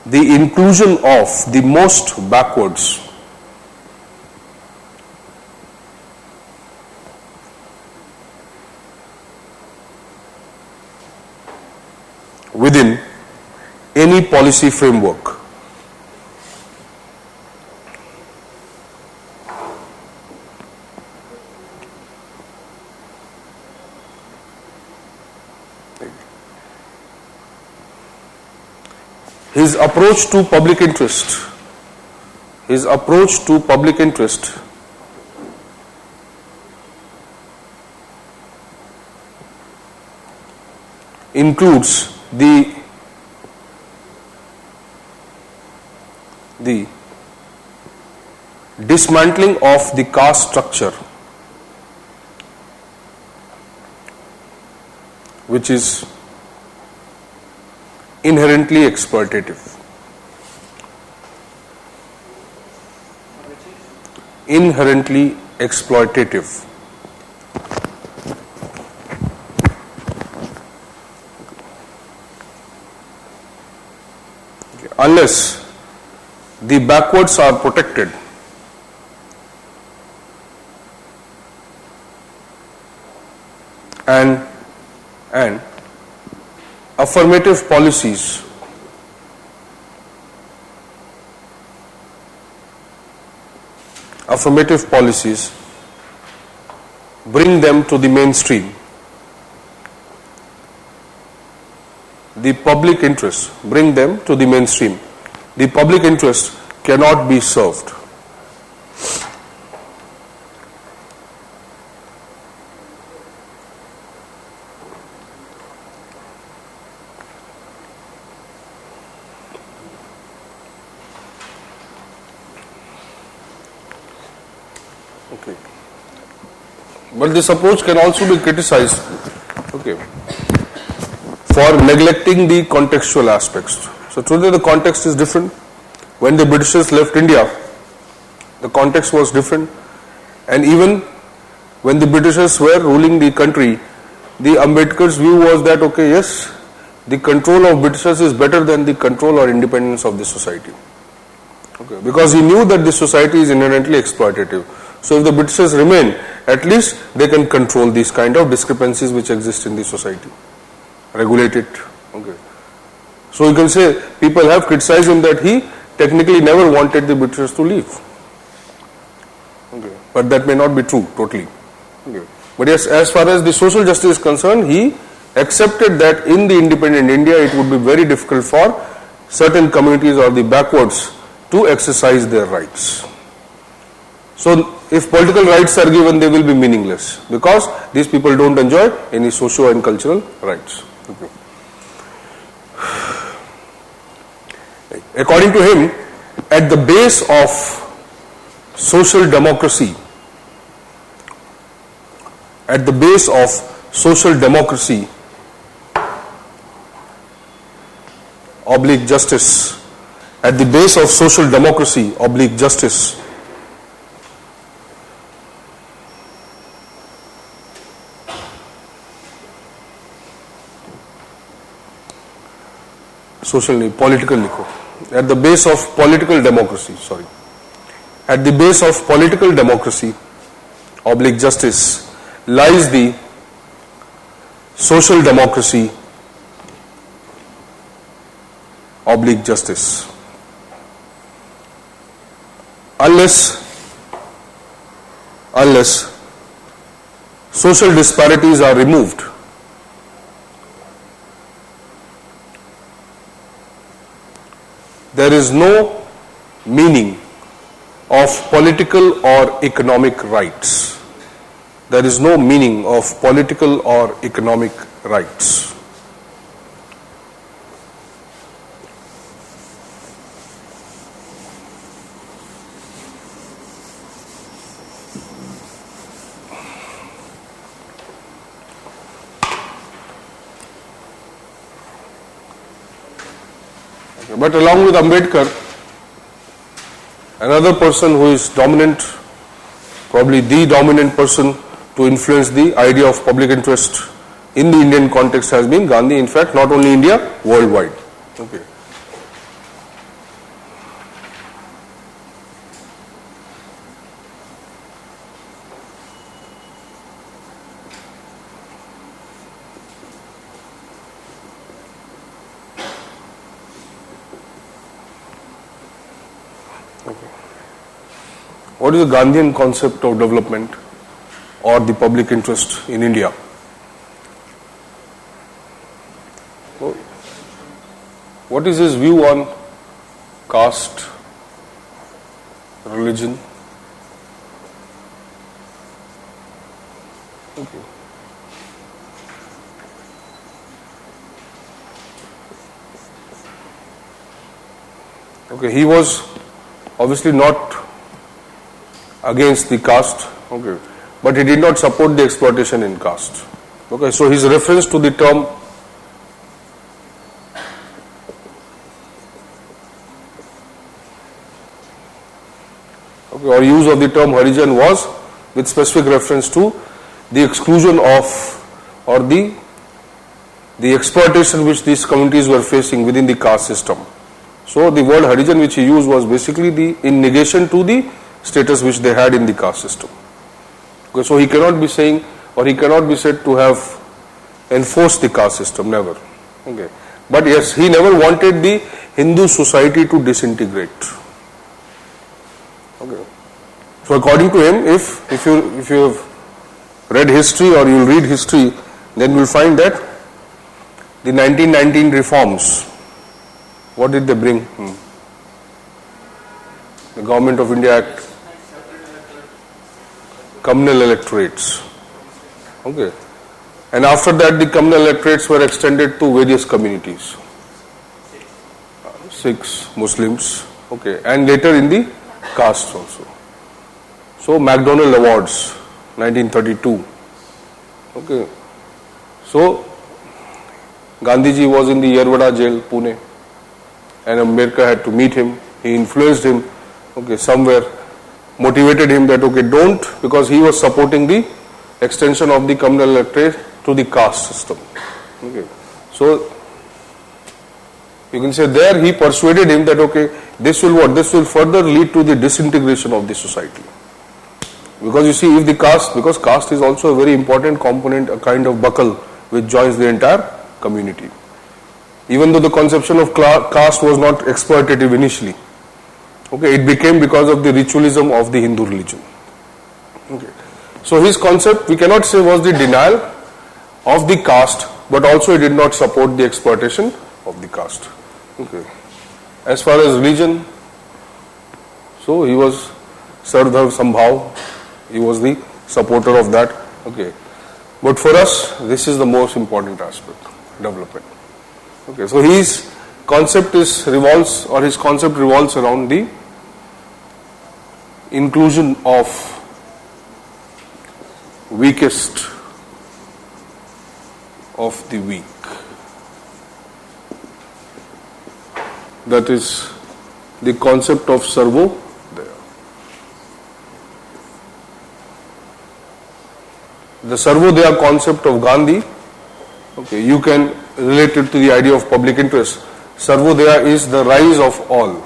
the inclusion of the most backwards within any policy framework. His approach to public interest includes the dismantling of the caste structure, which is inherently exploitative. Inherently exploitative. Okay. Unless the backwards are protected, and affirmative policies bring them to the mainstream, the public interest cannot be served. Okay. But this approach can also be criticized, okay, for neglecting the contextual aspects. So today the context is different. When the Britishers left India, the context was different. And even when the Britishers were ruling the country, the Ambedkar's view was that, okay, yes, the control of Britishers is better than the control or independence of the society. Okay, because he knew that the society is inherently exploitative. So if the Britishers remain, at least they can control these kind of discrepancies which exist in the society, regulate it. Okay. So you can say people have criticized him that he technically never wanted the Britishers to leave. Okay. But that may not be true totally. Okay. But yes, as far as the social justice is concerned, he accepted that in the independent India it would be very difficult for certain communities or the backwards to exercise their rights. So if political rights are given, they will be meaningless because these people don't enjoy any socio and cultural rights. Okay. According to him, at the base of social democracy, oblique justice, at the base of social democracy oblique justice, at the base of political democracy oblique justice lies the social democracy oblique justice. Unless social disparities are removed, there is no meaning of political or economic rights. There is no meaning of political or economic rights. But along with Ambedkar, another person who is dominant, probably the dominant person to influence the idea of public interest in the Indian context has been Gandhi. In fact, not only India, worldwide. Okay. What is the Gandhian concept of development or the public interest in India? What is his view on caste, religion? Okay. Okay, he was obviously not against the caste, okay, but he did not support the exploitation in caste. Okay, so his reference to the term or use of the term Harijan was with specific reference to the exclusion of or the exploitation which these communities were facing within the caste system. So the word Harijan which he used was basically in negation to the status which they had in the caste system. Okay, so he cannot be saying or he cannot be said to have enforced the caste system, never. Okay. But yes, he never wanted the Hindu society to disintegrate. Okay. So according to him, if you have read history or you will read history, then you will find that the 1919 reforms, what did they bring? The Government of India Act, communal electorates. Okay. And after that, the communal electorates were extended to various communities. Sikhs, Muslims, okay, and later in the castes also. So MacDonald Awards, 1932. Okay. So Gandhiji was in the Yerwada jail, Pune, and Ambedkar had to meet him. He influenced him, okay, somewhere motivated him that okay, don't, because he was supporting the extension of the communal electorate to the caste system. Okay. So you can say there he persuaded him that okay, this will what? This will further lead to the disintegration of the society. Because you see, if the caste, because caste is also a very important component, a kind of buckle which joins the entire community. Even though the conception of caste was not exploitative initially, okay, it became because of the ritualism of the Hindu religion. Okay. So his concept, we cannot say was the denial of the caste, but also it did not support the exploitation of the caste. Okay. As far as religion, so he was Sardhar Sambhav, he was the supporter of that. Okay. But for us, this is the most important aspect, development. Okay. So his concept revolves around the inclusion of weakest of the weak. That is the concept of Sarvodaya. The Sarvodaya concept of Gandhi, okay, you can relate it to the idea of public interest. Sarvodaya is the rise of all.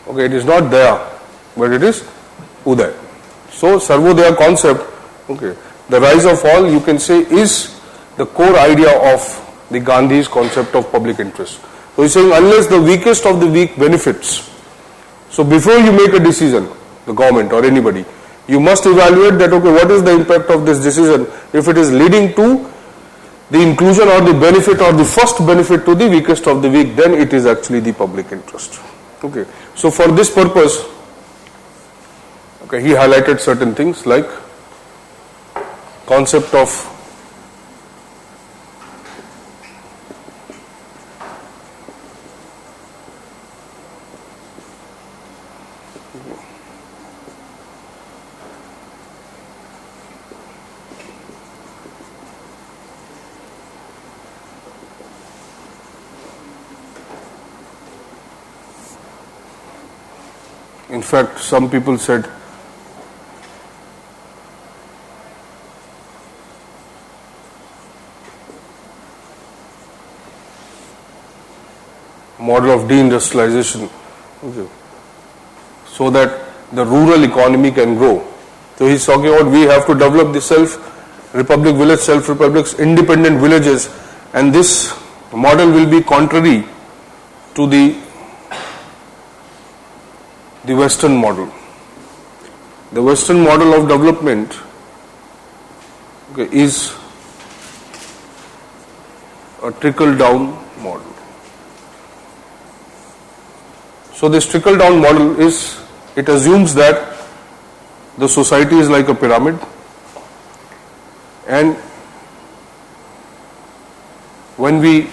Okay, it is not Daya, but it is Uday. So Sarvodaya concept, okay, the rise of all, you can say, is the core idea of the Gandhi's concept of public interest. So he's saying unless the weakest of the weak benefits, so before you make a decision, the government or anybody, you must evaluate that okay, what is the impact of this decision? If it is leading to the inclusion or the benefit or the first benefit to the weakest of the weak, then it is actually the public interest. Okay. So for this purpose, okay, he highlighted certain things like concept of in fact, some people said model of deindustrialization, okay, so that the rural economy can grow. So he's talking about we have to develop the self-republic village, self-republics, independent villages, and this model will be contrary to the Western model. The Western model of development, okay, is a trickle-down model. So this trickle-down model it assumes that the society is like a pyramid, and when the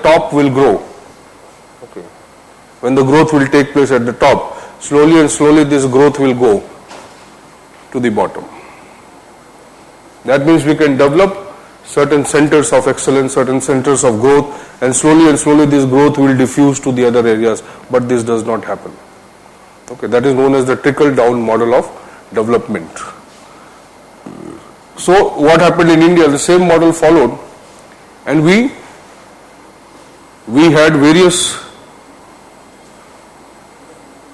top will grow, okay, when the growth will take place at the top, slowly and slowly this growth will go to the bottom. That means we can develop certain centers of excellence, certain centers of growth, and slowly this growth will diffuse to the other areas, but this does not happen. Okay, that is known as the trickle-down model of development. So what happened in India? The same model followed, and we had various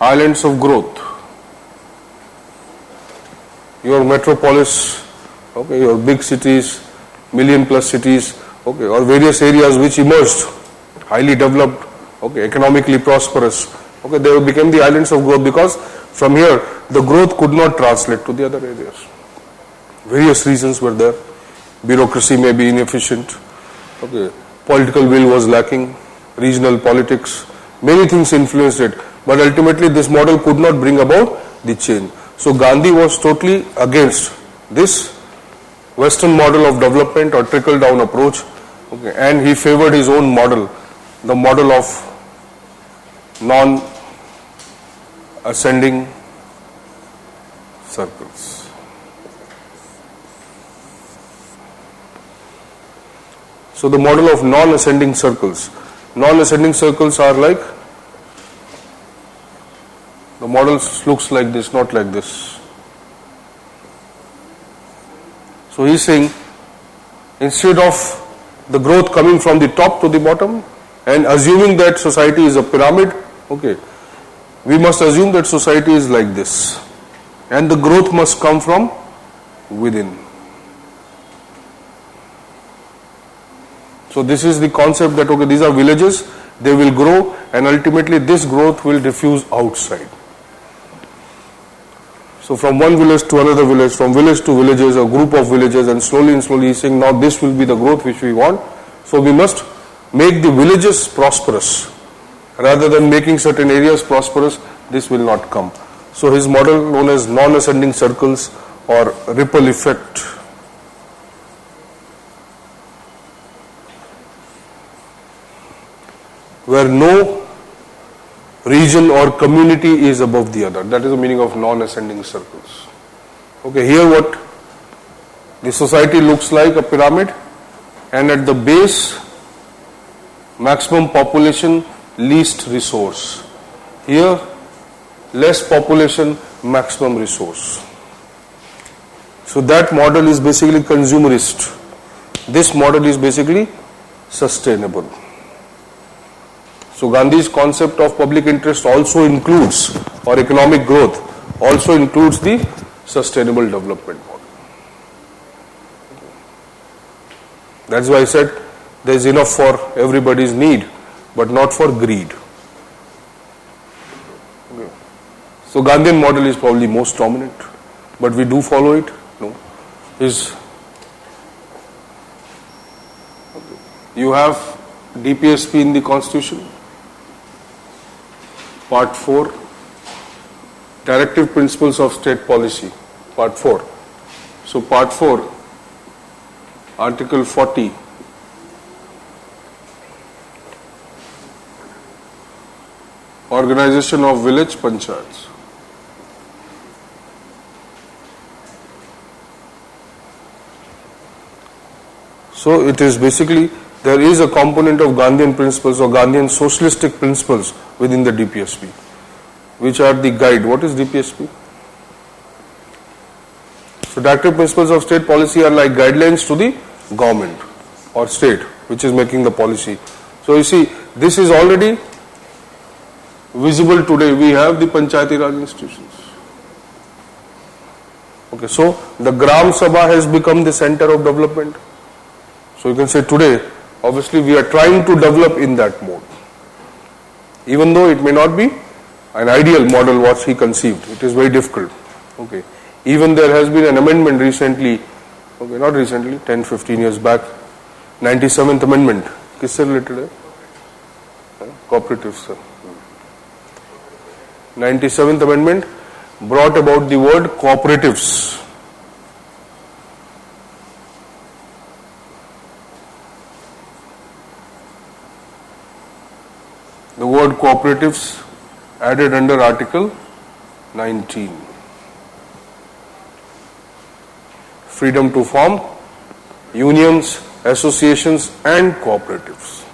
islands of growth. Your metropolis, okay, your big cities, million-plus cities, okay, or various areas which emerged, highly developed, okay, economically prosperous, okay, they became the islands of growth because from here the growth could not translate to the other areas. Various reasons were there. Bureaucracy may be inefficient, okay, political will was lacking, regional politics, many things influenced it, but ultimately this model could not bring about the change. So Gandhi was totally against this Western model of development or trickle-down approach, okay, and he favored his own model, the model of non-ascending circles. So the model of non-ascending circles. Non-ascending circles are like, the model looks like this, not like this. So he's saying, instead of the growth coming from the top to the bottom, and assuming that society is a pyramid, okay, we must assume that society is like this, and the growth must come from within. So this is the concept that, okay, these are villages, they will grow, and ultimately this growth will diffuse outside. So from one village to another village, from village to villages, a group of villages, and slowly he's saying, now this will be the growth which we want. So we must make the villages prosperous. Rather than making certain areas prosperous, this will not come. So his model, known as non-ascending circles or ripple effect. Where no region or community is above the other. That is the meaning of non-ascending circles. Okay, here what the society looks like, a pyramid, and at the base, maximum population, least resource. Here, less population, maximum resource. So that model is basically consumerist. This model is basically sustainable. So Gandhi's concept of public interest also includes, or economic growth, also includes the sustainable development model. That's why I said there is enough for everybody's need, but not for greed. So Gandhian model is probably most dominant, but we do follow it. No, you have DPSP in the Constitution. Part 4, Directive Principles of State Policy, Part 4. So Part 4, Article 40, Organization of Village Panchayats. So it is basically, there is a component of Gandhian principles or Gandhian socialistic principles within the DPSP, which are the guide. What is DPSP? So Directive Principles of State Policy are like guidelines to the government or state which is making the policy. So you see, this is already visible today. We have the Panchayati Raj institutions. Okay, so the Gram Sabha has become the center of development. So you can say today, obviously we are trying to develop in that mode. Even though it may not be an ideal model what he conceived, it is very difficult. Okay. Even there has been an amendment recently, okay, not recently, 10-15 years back, 97th Amendment. किससे related है? Cooperatives, sir. 97th Amendment brought about the word cooperatives. The word cooperatives added under Article 19. Freedom to form unions, associations and cooperatives.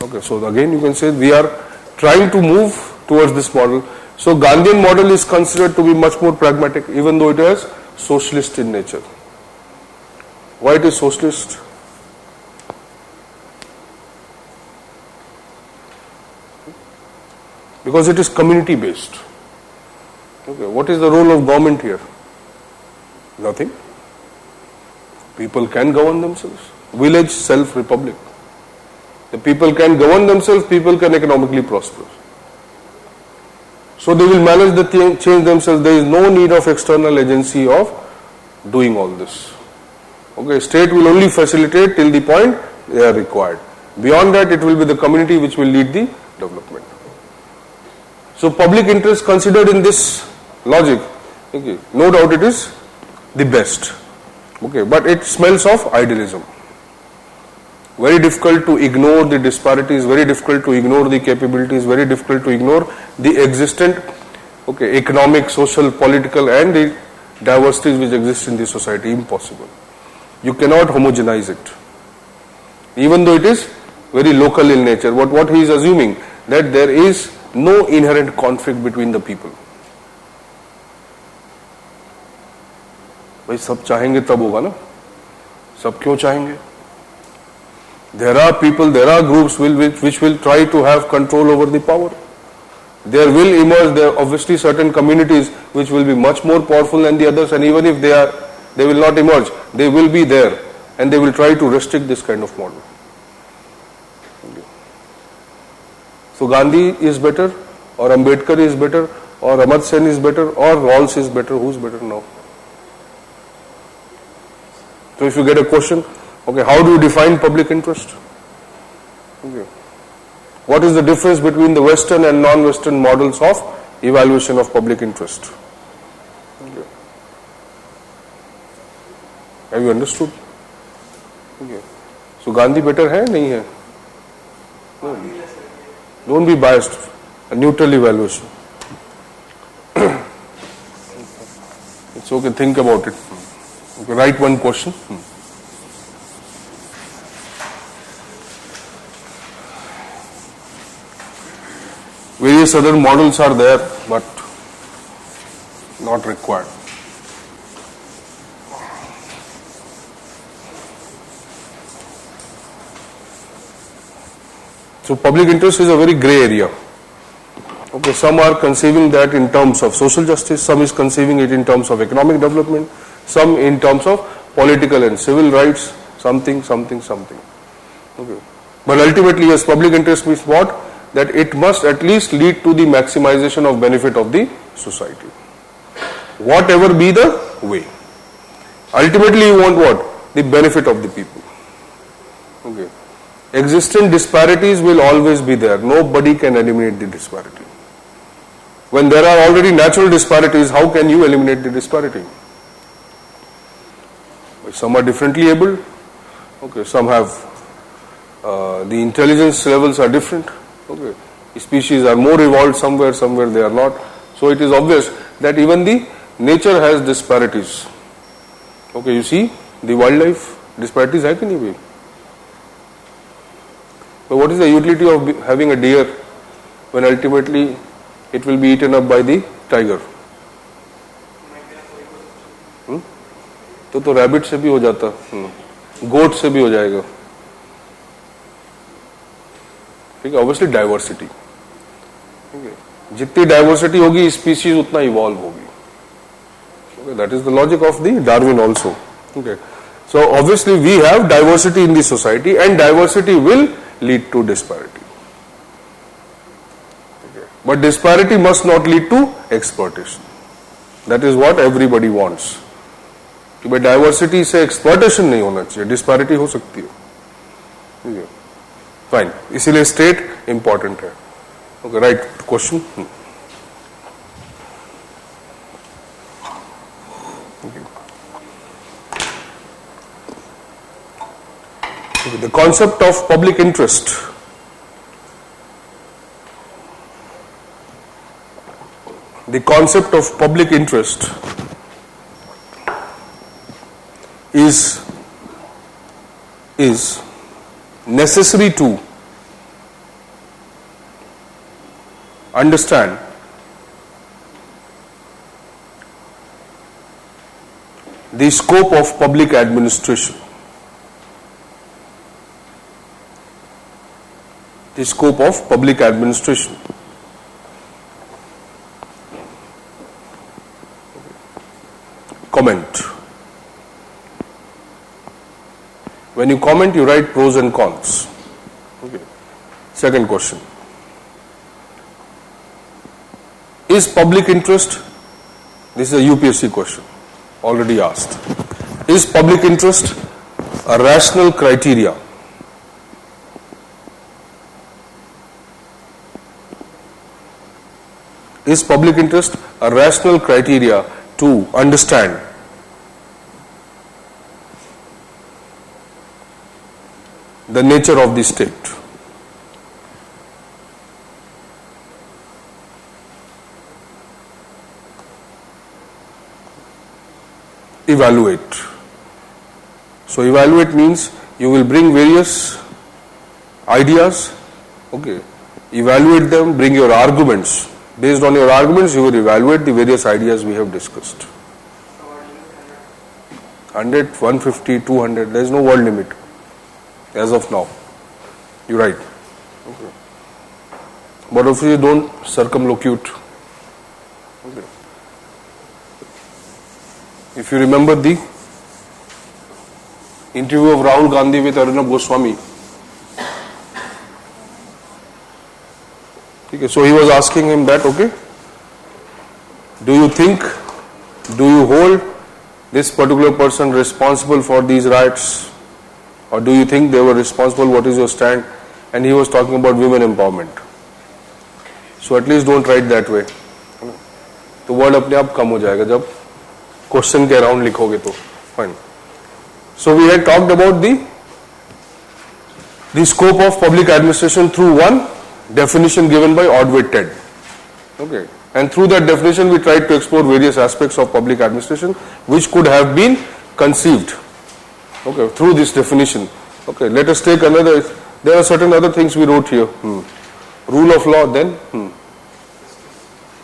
Okay, so again you can say we are trying to move towards this model. So Gandhian model is considered to be much more pragmatic, even though it is socialist in nature. Why it is socialist? Because it is community based. Okay, what is the role of government here? Nothing. People can govern themselves. Village self-republic. The people can govern themselves, people can economically prosper. So they will manage the change themselves. There is no need of external agency of doing all this. Okay, state will only facilitate till the point they are required. Beyond that, it will be the community which will lead the development. So public interest considered in this logic, okay, no doubt it is the best. Okay, but it smells of idealism. Very difficult to ignore the disparities, very difficult to ignore the capabilities, very difficult to ignore the existent, okay, economic, social, political and the diversities which exist in the society. Impossible. You cannot homogenize it. even though it is very local in nature. What he is assuming, that there is no inherent conflict between the people. भाई सब चाहेंगे तब होगा ना, सब क्यों चाहेंगे? There are people, there are groups which will try to have control over the power. There will emerge, there obviously certain communities which will be much more powerful than the others, and even if they will not emerge, they will be there, and they will try to restrict this kind of model. So Gandhi is better, or Ambedkar is better, or Amartya Sen is better, or Rawls is better. Who's better now? So if you get a question, okay, how do you define public interest? Okay. What is the difference between the Western and non-Western models of evaluation of public interest? Okay. Have you understood? Okay. So Gandhi better hai, nahi hai? No. Don't be biased. A neutral evaluation. It's okay, think about it. Okay, write one question. Various other models are there, but not required. So public interest is a very grey area. Okay, some are conceiving that in terms of social justice, some is conceiving it in terms of economic development, some in terms of political and civil rights, something. Okay. But ultimately, yes, public interest means what? That it must at least lead to the maximization of benefit of the society. Whatever be the way. Ultimately, you want what? The benefit of the people. Okay. Existing disparities will always be there. Nobody can eliminate the disparity. When there are already natural disparities, how can you eliminate the disparity? Some are differently abled. Okay, some have the intelligence levels are different. Okay, species are more evolved somewhere they are not. So it is obvious that even the nature has disparities. Okay, you see the wildlife disparities hai ki nahi bhai? So what is the utility of having a deer when ultimately it will be eaten up by the tiger? तो rabbit से भी हो जाता, गोट से भी हो जाएगा. ठीक है, ऑब्वियसली डाइवर्सिटी. ठीक है, जितनी डाइवर्सिटी होगी स्पीशीज उतना इवॉल्व होगी. Okay, that is the logic of the Darwin also. Okay, so obviously we have diversity in the society, and diversity will lead to disparity. Okay. But disparity must not lead to exploitation. That is what everybody wants. कि भाई diversity से exploitation नहीं होना चाहिए, disparity हो सकती है. Fine, इसीलिए स्टेट इंपॉर्टेंट है. Okay, right question. The concept of public interest. The concept of public interest is necessary to understand the scope of public administration. The scope of public administration. Comment. When you comment, you write pros and cons. Okay. Second question. Is public interest, this is a UPSC question, already asked. Is public interest a rational criteria? Is public interest a rational criteria to understand the nature of the state? Evaluate. So evaluate means You will bring various ideas, okay, evaluate them, bring your arguments. Based on your arguments, you will evaluate the various ideas we have discussed. 100, 150, 200, there is no word limit as of now. You're right. Okay. But if you don't circumlocute, okay. If you remember the interview of Rahul Gandhi with Arnab Goswami, okay, so he was asking him that, okay, do you hold this particular person responsible for these riots, or do you think they were responsible? What is your stand? And he was talking about women empowerment. So at least don't write that way. तो word अपने आप कम हो जाएगा जब question के around लिखोगे तो. Fine. So we had talked about the scope of public administration through one definition given by Ordway Ted. Okay. And through that definition we tried to explore various aspects of public administration which could have been conceived, okay, through this definition. Okay, let us take another. There are certain other things we wrote here. Rule of law, then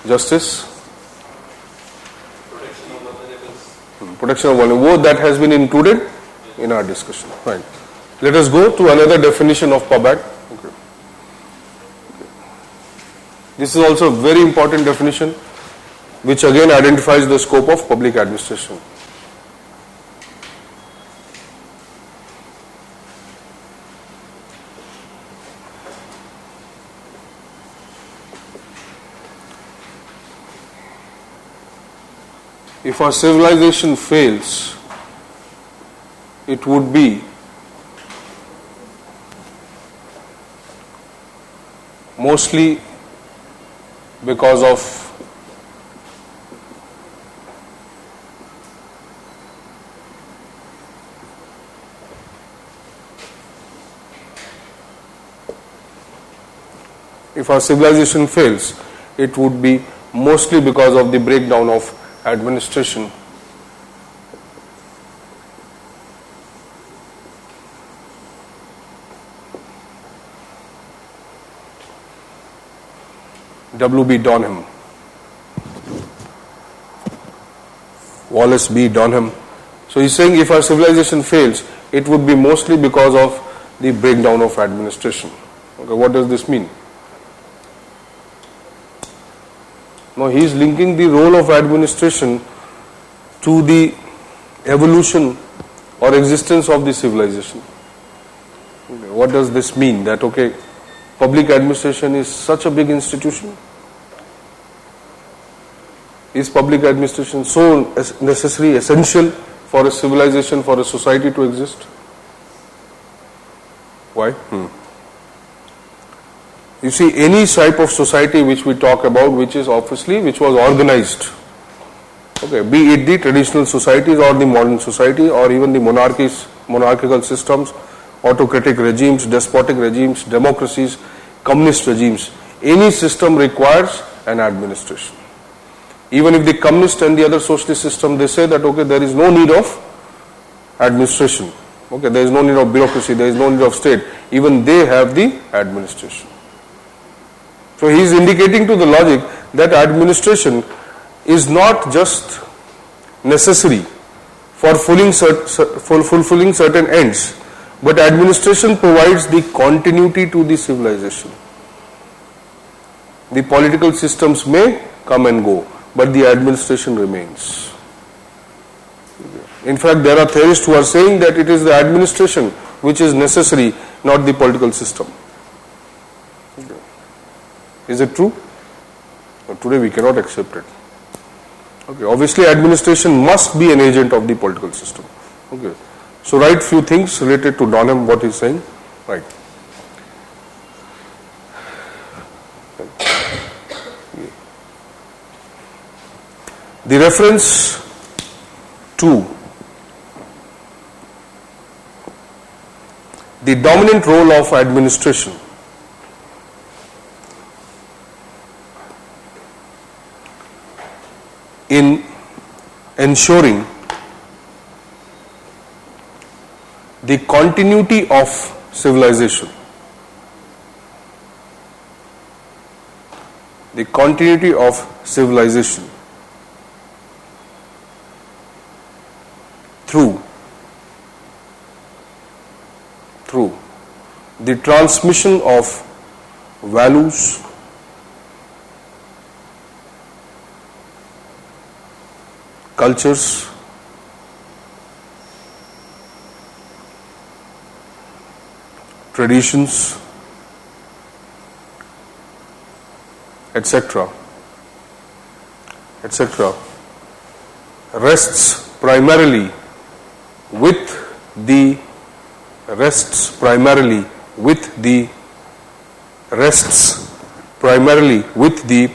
justice, protection of vulnerable. That has been included in our discussion. Fine. Let us go to another definition of Pub Act. Okay. This is also a very important definition which again identifies the scope of public administration. If our civilization fails, it would be mostly because of the breakdown of administration. W.B. Donham, Wallace B. Donham. So he's saying if our civilization fails, it would be mostly because of the breakdown of administration. Okay, what does this mean? Now he is linking the role of administration to the evolution or existence of the civilization. Okay, what does this mean? That okay, public administration is such a big institution? Is public administration so necessary, essential for a civilization, for a society to exist? Why? You see, any type of society which we talk about, which was organized, okay, be it the traditional societies or the modern society or even the monarchical systems, autocratic regimes, despotic regimes, democracies, communist regimes, any system requires an administration. Even if the communist and the other socialist system, they say that okay, there is no need of administration, okay, there is no need of bureaucracy, there is no need of state, even they have the administration. So he is indicating to the logic that administration is not just necessary for fulfilling certain ends, but administration provides the continuity to the civilization. The political systems may come and go, but the administration remains. In fact, there are theorists who are saying that it is the administration which is necessary, not the political system. Is it true? But today we cannot accept it. Okay, obviously administration must be an agent of the political system. Okay, so write few things related to Donham, what he is saying. Right. The reference to the dominant role of administration in ensuring the continuity of civilization. The continuity of civilization through the transmission of values, cultures, traditions, etc., rests primarily with the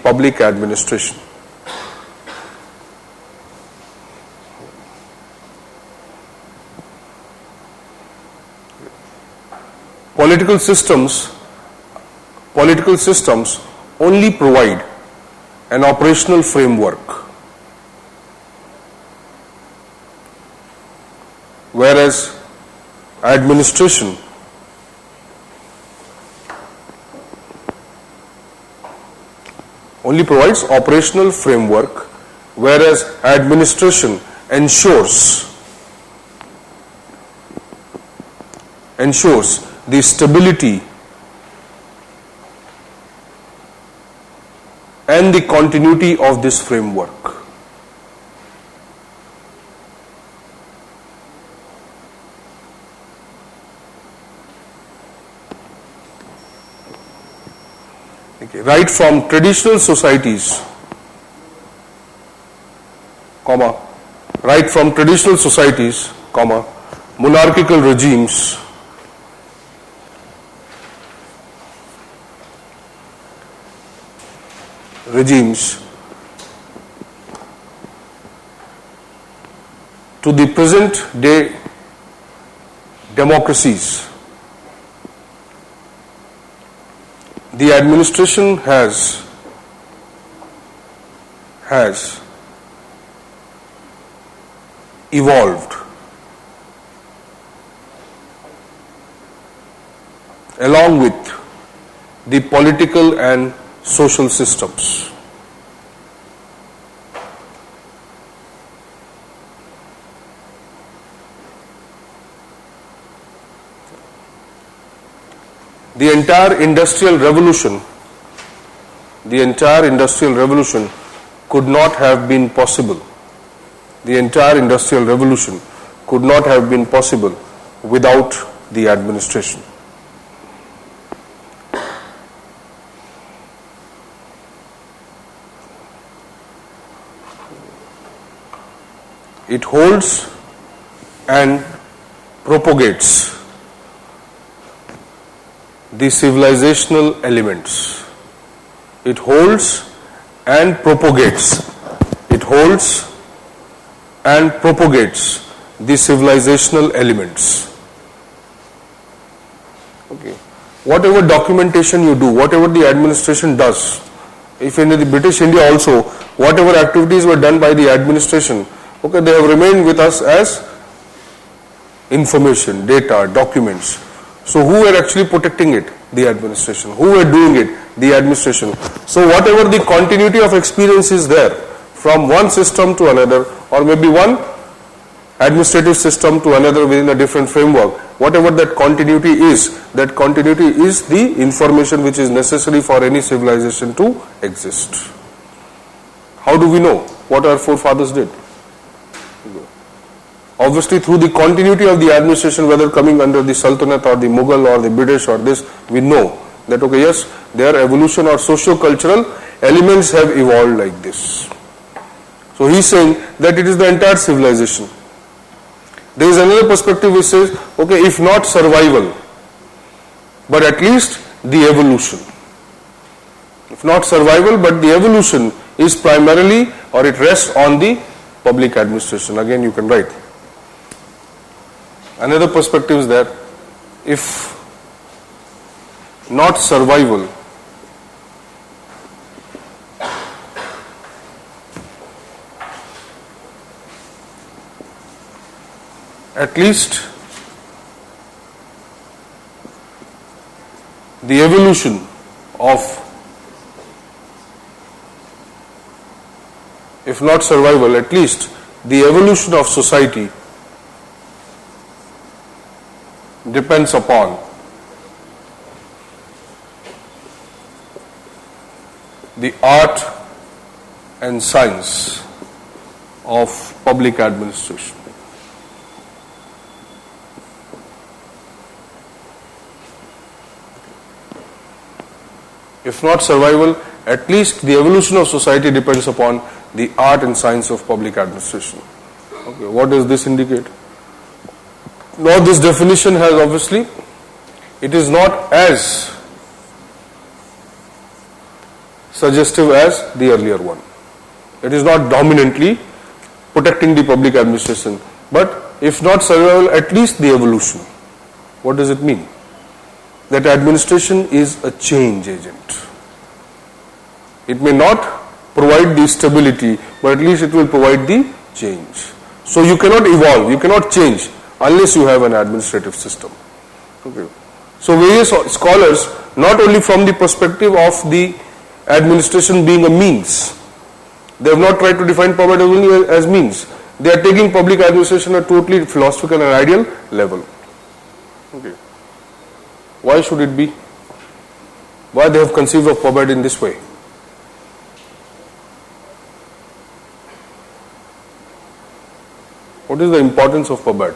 public administration. Political systems only provide an operational framework, whereas administration only provides operational framework, whereas administration ensures the stability and the continuity of this framework. Okay. Right from traditional societies, monarchical regimes, to the present day democracies, the administration has evolved along with the political and social systems. The entire industrial revolution could not have been possible. The entire industrial revolution could not have been possible without the administration. It holds and propagates the civilizational elements. It holds and propagates the civilizational elements. Okay. Whatever documentation you do, whatever the administration does, if in the British India also, whatever activities were done by the administration, okay, they have remained with us as information, data, documents. So who were actually protecting it? The administration. Who were doing it? The administration. So whatever the continuity of experience is there from one system to another, or maybe one administrative system to another within a different framework, whatever that continuity is the information which is necessary for any civilization to exist. How do we know what our forefathers did? Obviously through the continuity of the administration, whether coming under the Sultanate or the Mughal or the British or this, we know that, okay, yes, their evolution or socio-cultural elements have evolved like this. So he's saying that it is the entire civilization. There is another perspective which says, okay, if not survival, but at least the evolution. If not survival, but the evolution is primarily, or it rests on the public administration. Again, you can write. Another perspective is that if not survival, at least the evolution of, if not survival, at least the evolution of society depends upon the art and science of public administration. If not survival, at least the evolution of society depends upon the art and science of public administration. Okay, what does this indicate? Now this definition has obviously, it is not as suggestive as the earlier one. It is not dominantly protecting the public administration, but if not survival, at least the evolution. What does it mean? That administration is a change agent. It may not provide the stability, but at least it will provide the change. So you cannot evolve, you cannot change unless you have an administrative system. Okay. So various scholars, not only from the perspective of the administration being a means, they have not tried to define power only as means. They are taking public administration at a totally philosophical and ideal level. Okay. Why should it be? Why they have conceived of POBAD in this way? What is the importance of POBAD?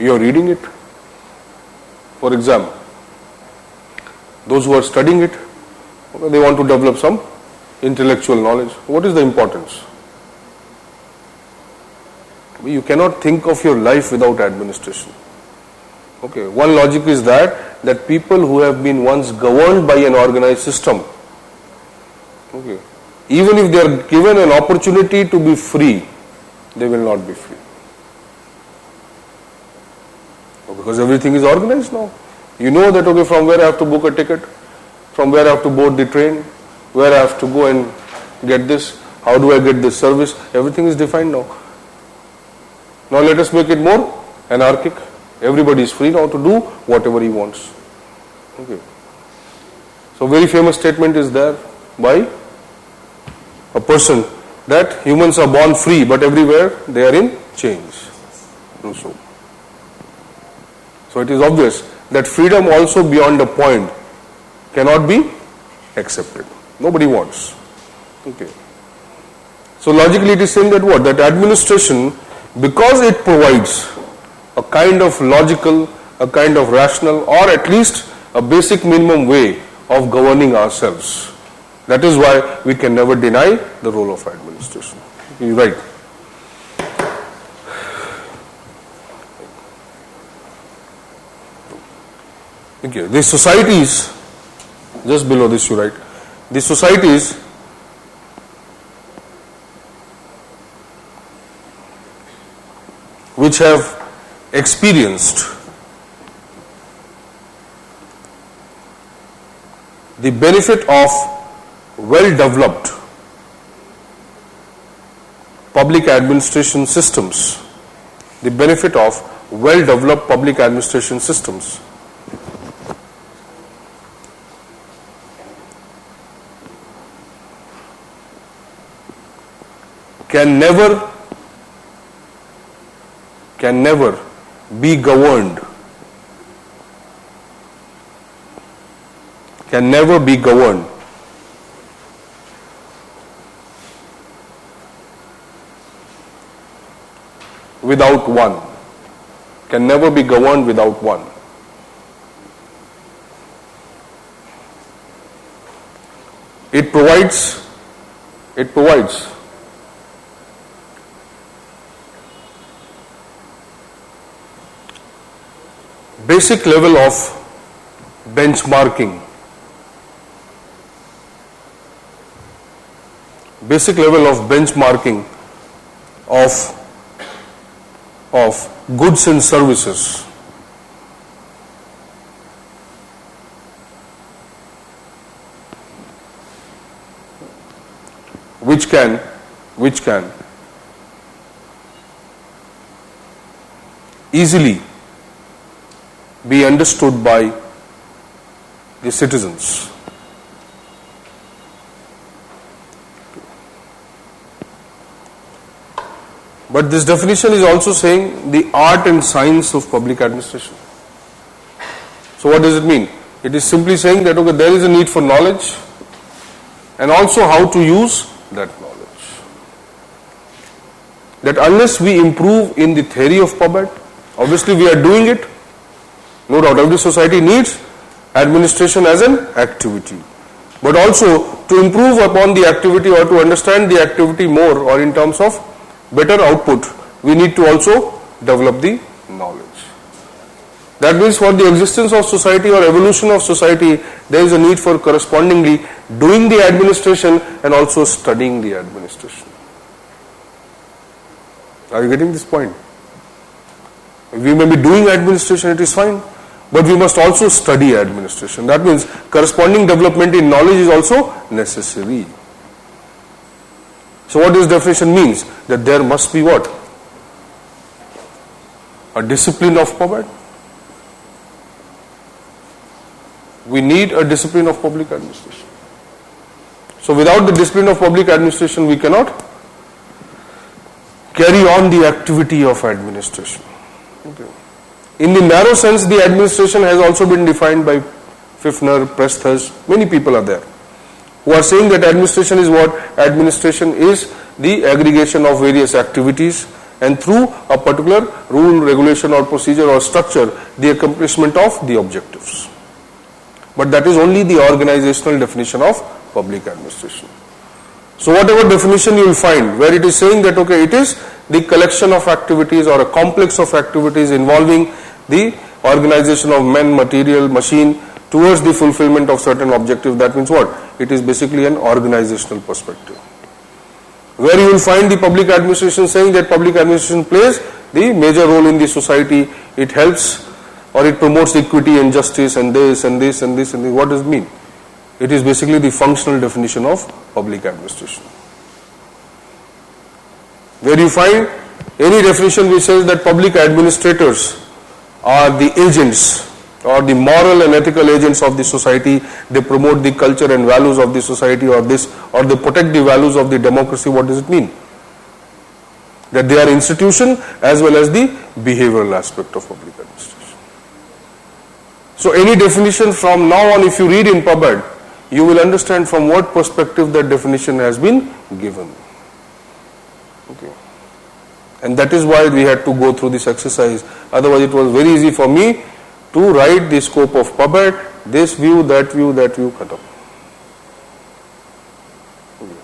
You are reading it for exam. Those who are studying it, they want to develop some intellectual knowledge. What is the importance? You cannot think of your life without administration. Okay, one logic is that people who have been once governed by an organized system, okay, even if they are given an opportunity to be free, they will not be free. Because everything is organized now. You know that, okay, from where I have to book a ticket, from where I have to board the train, where I have to go and get this, how do I get this service, everything is defined now. Now let us make it more anarchic. Everybody is free now to do whatever he wants. Okay. So very famous statement is there by a person that humans are born free, but everywhere they are in chains. So it is obvious that freedom also beyond a point cannot be accepted. Nobody wants. Okay. So logically it is saying that what? That administration, because it provides a kind of logical, a kind of rational, or at least a basic minimum way of governing ourselves. That is why we can never deny the role of administration. You're right. Okay. The societies, just below this you write, the societies which have experienced the benefit of well-developed public administration systems, the benefit of well-developed public administration systems can never be governed, can never be governed without one, can never be governed without one. It provides basic level of benchmarking, of goods and services, which can easily be understood by the citizens. But this definition is also saying the art and science of public administration. So what does it mean? It is simply saying that okay, there is a need for knowledge and also how to use that knowledge. That unless we improve in the theory of PubAd, obviously we are doing it, no doubt every society needs administration as an activity. But also to improve upon the activity or to understand the activity more or in terms of better output, we need to also develop the knowledge. That means for the existence of society or evolution of society, there is a need for correspondingly doing the administration and also studying the administration. Are you getting this point? We may be doing administration, it is fine, but we must also study administration. That means corresponding development in knowledge is also necessary. So what this definition means? That there must be what? A discipline of PubAd. We need a discipline of public administration. So without the discipline of public administration, we cannot carry on the activity of administration. Okay. In the narrow sense, the administration has also been defined by Fifner, Presthers, many people are there, who are saying that administration is what? Administration is the aggregation of various activities and through a particular rule, regulation or procedure or structure, the accomplishment of the objectives. But that is only the organizational definition of public administration. So whatever definition you will find where it is saying that okay, it is the collection of activities or a complex of activities involving the organization of men, material, machine towards the fulfillment of certain objectives, that means what? It is basically an organizational perspective. Where you will find the public administration saying that public administration plays the major role in the society, it helps or it promotes equity and justice and this and this and this and this. What does it mean? It is basically the functional definition of public administration. Where you find any definition which says that public administrators are the agents or the moral and ethical agents of the society, they promote the culture and values of the society or this, or they protect the values of the democracy, what does it mean? That they are institution as well as the behavioral aspect of public administration. So any definition from now on, if you read in PubAd, you will understand from what perspective that definition has been given. Okay. And that is why we had to go through this exercise. Otherwise it was very easy for me to write the scope of PubAd, this view, khatam. Okay.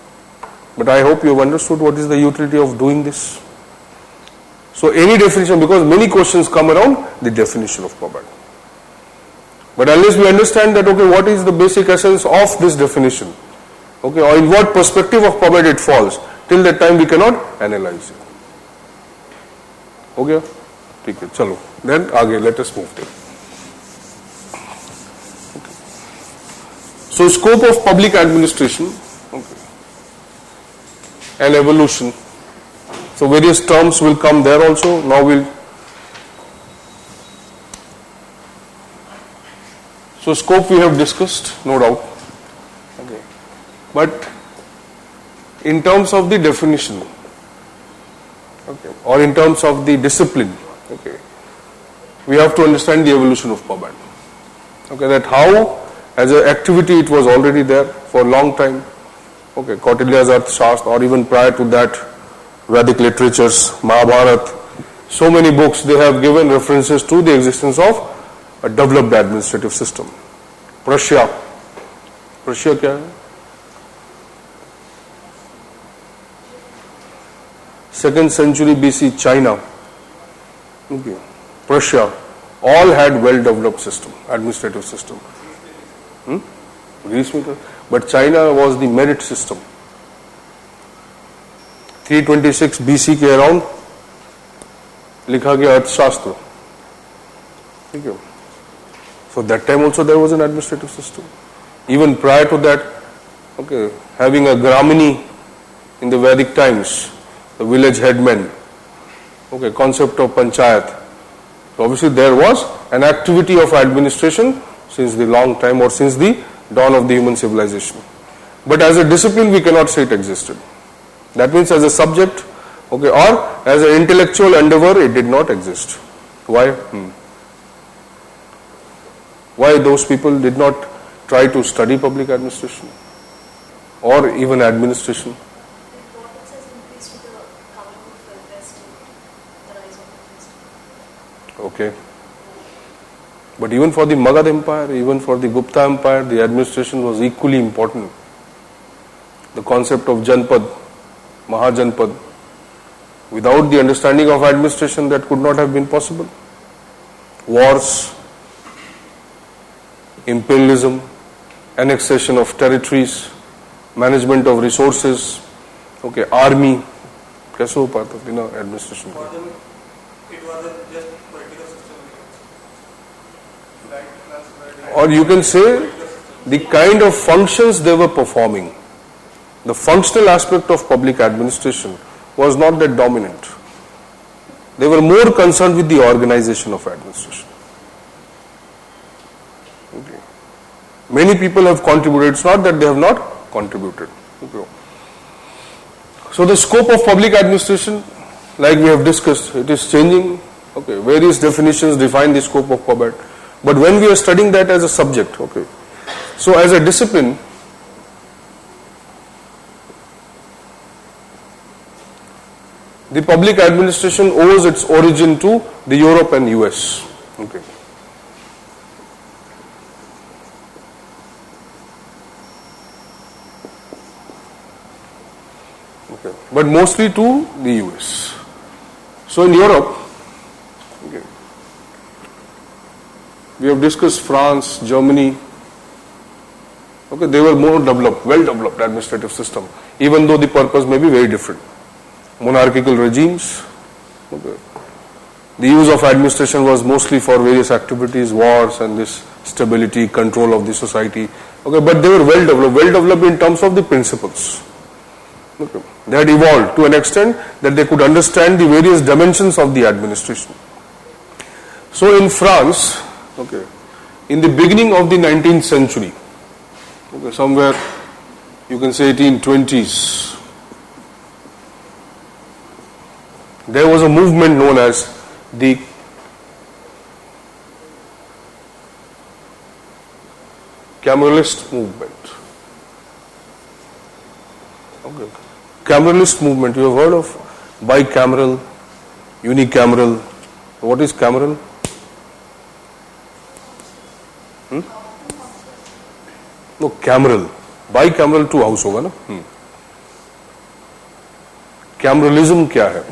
But I hope you have understood what is the utility of doing this. So any definition, because many questions come around the definition of PubAd. But unless we understand that, okay, what is the basic essence of this definition, okay, or in what perspective of PubAd it falls, till that time we cannot analyze it. Okay? Okay, chalo. Then, aage, let us move there. Okay. So, scope of public administration, okay, and evolution. So, various terms will come there also. Now, so scope we have discussed, no doubt. Okay. But in terms of the definition, okay, or in terms of the discipline, okay, we have to understand the evolution of PubAd. Okay, that how as an activity it was already there for a long time. Okay, Kautilya's Arthashastra, or even prior to that, Vedic literatures, Mahabharata, so many books, they have given references to the existence of a developed administrative system. Prussia क्या है? 2nd century BC, China, okay, Prussia, all had well-developed system, administrative system. Greece, but China was the merit system. 326 BC के around लिखा गया अर्थशास्त्र. ठीक है. So that time also there was an administrative system. Even prior to that, okay, having a Gramini in the Vedic times, the village headman, concept of panchayat. So obviously there was an activity of administration since the long time or since the dawn of the human civilization. But as a discipline, we cannot say it existed. That means as a subject, okay, or as an intellectual endeavor, it did not exist. Why? Why those people did not try to study public administration or even administration? Importance has increased with the coming of West and the rise of West. Okay. But even for the Magadha Empire, even for the Gupta Empire, the administration was equally important. The concept of Janpad, Mahajanpad, without the understanding of administration, that could not have been possible. Wars, imperialism, annexation of territories, management of resources, okay, army, कैसे हो पाता बिना administration For के? them, it was a just political system. Right class, right. Or you can say the kind of functions they were performing, the functional aspect of public administration was not that dominant. They were more concerned with the organization of administration. Okay. Many people have contributed. It's not that they have not contributed. Okay. So the scope of public administration, like we have discussed, it is changing. Okay, various definitions define the scope of public. But when we are studying that as a subject, okay, so as a discipline, the public administration owes its origin to the Europe and US. Okay. Okay. But mostly to the US. So in Europe, okay, we have discussed France, Germany. Okay, they were more developed, well-developed administrative system, even though the purpose may be very different. Monarchical regimes. Okay. The use of administration was mostly for various activities, wars, and this stability, control of the society. Okay, but they were well-developed in terms of the principles. Okay. They had evolved to an extent that they could understand the various dimensions of the administration. So in France, okay, in the beginning of the 19th century, okay, somewhere you can say 1820s, there was a movement known as the Cameralist movement. Okay. Cameralist movement, you have heard of bicameral, unicameral. What is cameral? No, cameral. Bicameral two house होगा ना? Cameralism क्या है?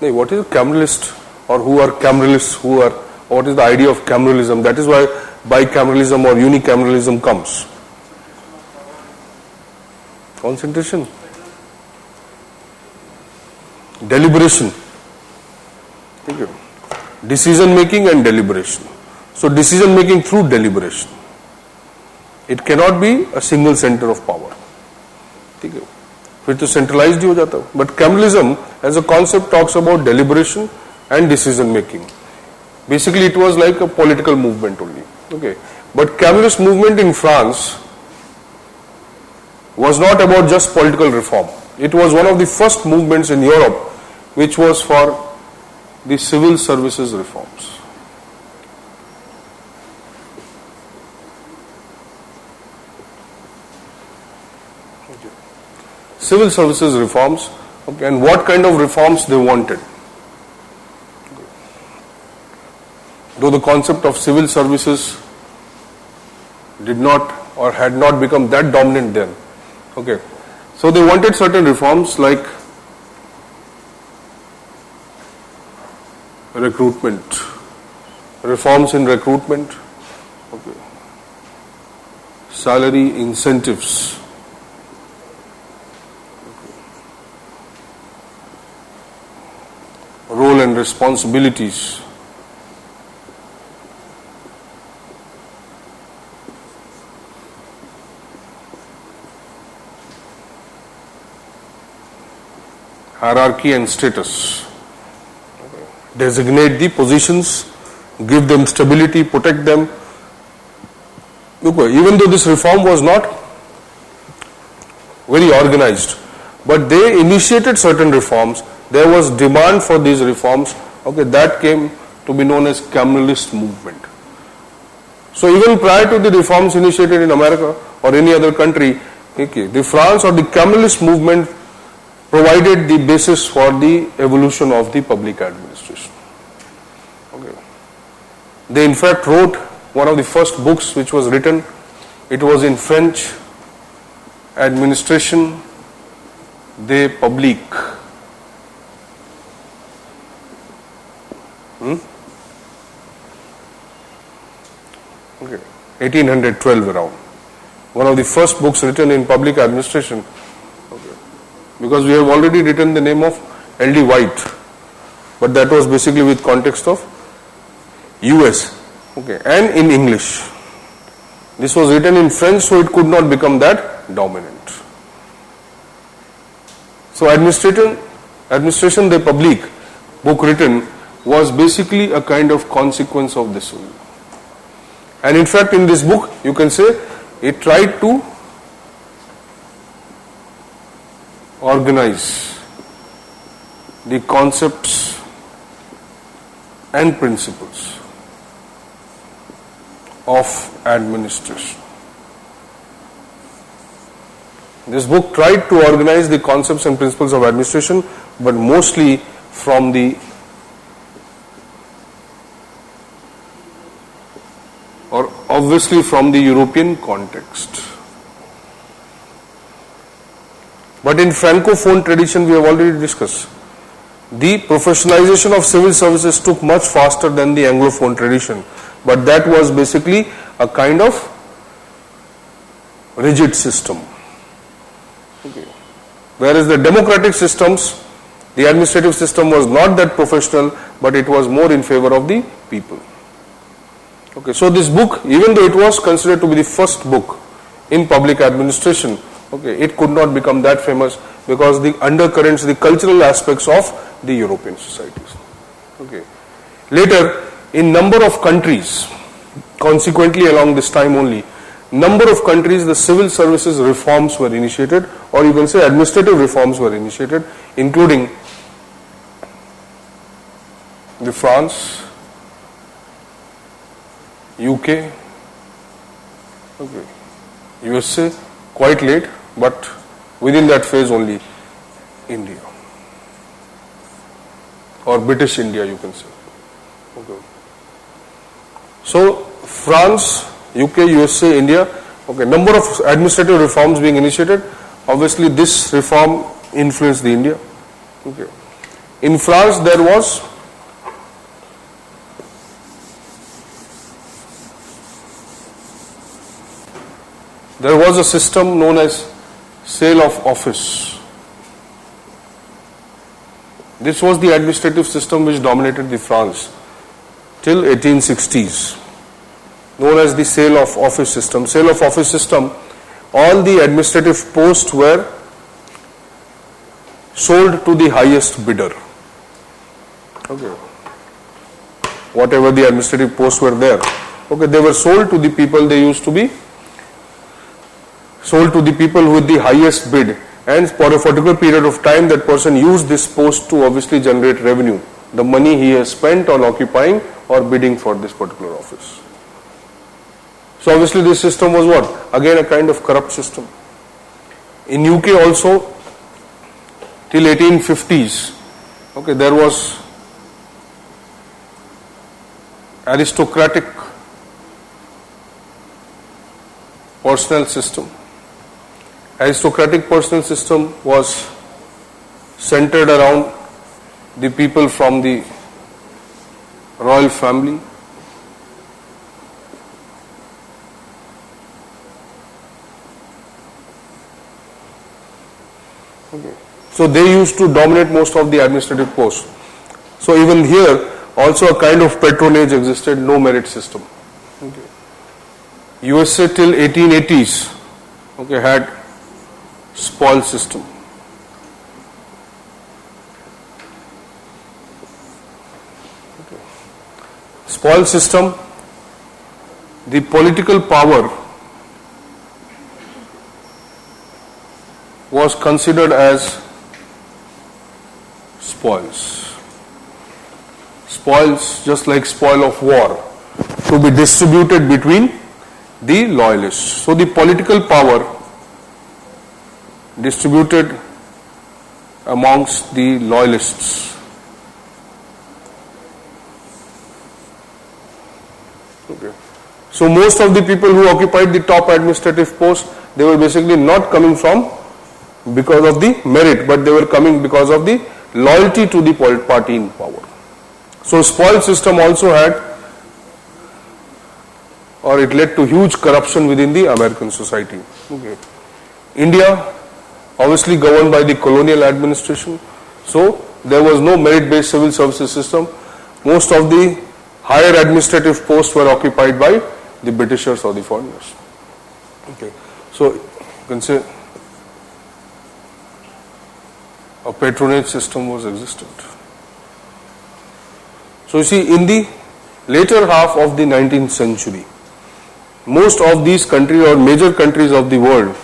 What is a cameralist, or who are cameralists, what is the idea of cameralism? That is why bicameralism or unicameralism comes. Concentration, deliberation, decision making and deliberation. So decision making through deliberation. It cannot be a single center of power. फिर तो centralized ही हो जाता है. But cameralism as a concept talks about deliberation and decision making. Basically, it was like a political movement only. Okay, but Cameralist movement in France was not about just political reform. It was one of the first movements in Europe which was for the civil services reforms. Civil services reforms, okay, and what kind of reforms they wanted. Though the concept of civil services did not or had not become that dominant then. Okay, so they wanted certain reforms like recruitment, reforms in recruitment, okay, salary incentives, role and responsibilities, hierarchy and status. Designate the positions, give them stability, protect them. Okay, even though this reform was not very organized, but they initiated certain reforms, there was demand for these reforms. Okay, that came to be known as Kemalist movement. So even prior to the reforms initiated in America or any other country, okay, the France or the Kemalist movement provided the basis for the evolution of the public administration. Okay. They in fact wrote one of the first books which was written. It was in French, Administration des Publics. Okay. 1812 around. One of the first books written in public administration. Okay. Because we have already written the name of L.D. White, but that was basically with context of US, okay, and in English. This was written in French, so it could not become that dominant. So Administration des Publics book written was basically a kind of consequence of this only. And in fact, in this book, you can say it tried to organize the concepts and principles of administration. This book tried to organize the concepts and principles of administration, but mostly from the or obviously from the European context. But in Francophone tradition, we have already discussed, the professionalization of civil services took much faster than the Anglophone tradition, but that was basically a kind of rigid system. Okay. Whereas the democratic systems, the administrative system was not that professional, but it was more in favor of the people. Okay, so this book, even though it was considered to be the first book in public administration, okay, it could not become that famous because the undercurrents, the cultural aspects of the European societies. Okay. Later, in number of countries, consequently along this time only, number of countries the civil services reforms were initiated, or you can say administrative reforms were initiated, including the France, UK, okay, USA, quite late, but within that phase only India, or British India you can say. Okay. So France, UK, USA, India, okay, number of administrative reforms being initiated. Obviously this reform influenced the India. Okay. In France there was a system known as sale of office. This was the administrative system which dominated the France till 1860s, known as the sale of office system. Sale of office system, all the administrative posts were sold to the highest bidder. Okay. Whatever the administrative posts were there, okay, they were sold to the people. They used to be sold to the people with the highest bid, and for a particular period of time that person used this post to obviously generate revenue, the money he has spent on occupying or bidding for this particular office. So obviously this system was what? Again a kind of corrupt system. In UK also till 1850s, okay, there was aristocratic personnel system. Aristocratic personnel system was centered around the people from the royal family. Okay. So they used to dominate most of the administrative posts. So even here also a kind of patronage existed, no merit system. Okay. USA till 1880s, okay, had spoil system. spoil system, the political power was considered as spoils. Spoils, just like spoil of war, to be distributed between the loyalists. So the political power distributed amongst the loyalists. Okay. So most of the people who occupied the top administrative post, they were basically not coming from because of the merit, but they were coming because of the loyalty to the party in power. So spoil system also had, or it led to huge corruption within the American society. Okay. India, obviously governed by the colonial administration, so there was no merit-based civil services system. Most of the higher administrative posts were occupied by the Britishers or the foreigners. Okay. So you can say a patronage system was existent. So you see, in the later half of the 19th century, most of these countries or major countries of the world,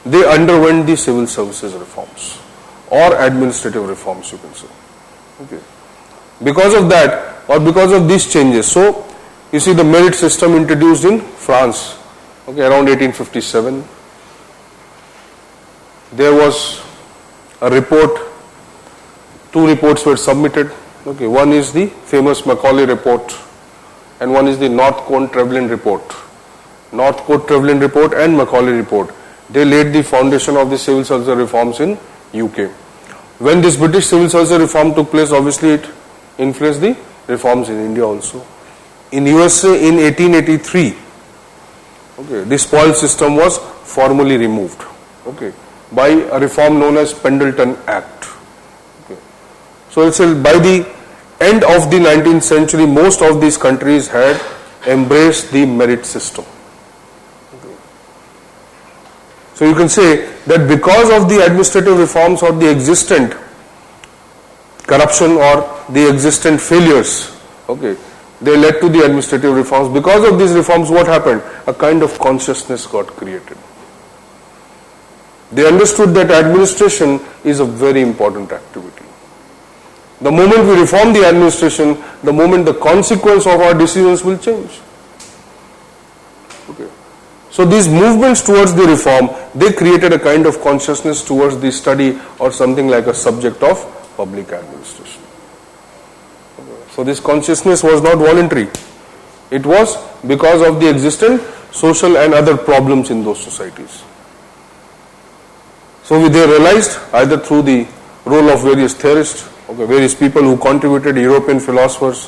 they underwent the civil services reforms or administrative reforms, you can say. Okay. Because of that, or because of these changes, so you see the merit system introduced in France, okay, around 1857. There was a report, two reports were submitted. Okay, one is the famous Macaulay report and one is the North Cone-Trevelyan report. North Cone-Trevelyan report and Macaulay report, they laid the foundation of the civil service reforms in UK. When this British civil service reform took place, obviously it influenced the reforms in India also. In USA in 1883, okay, this spoil system was formally removed, okay, by a reform known as Pendleton Act. Okay. So it's by the end of the 19th century, most of these countries had embraced the merit system. Okay. So you can say that because of the administrative reforms or the existent corruption or the existent failures, okay, they led to the administrative reforms. Because of these reforms, what happened? A kind of consciousness got created. They understood that administration is a very important activity. The moment we reform the administration, the moment the consequence of our decisions will change. Okay. So these movements towards the reform, they created a kind of consciousness towards the study or something like a subject of public administration. Okay. So this consciousness was not voluntary. It was because of the existent social and other problems in those societies. So they realized, either through the role of various theorists, okay, various people who contributed, European philosophers,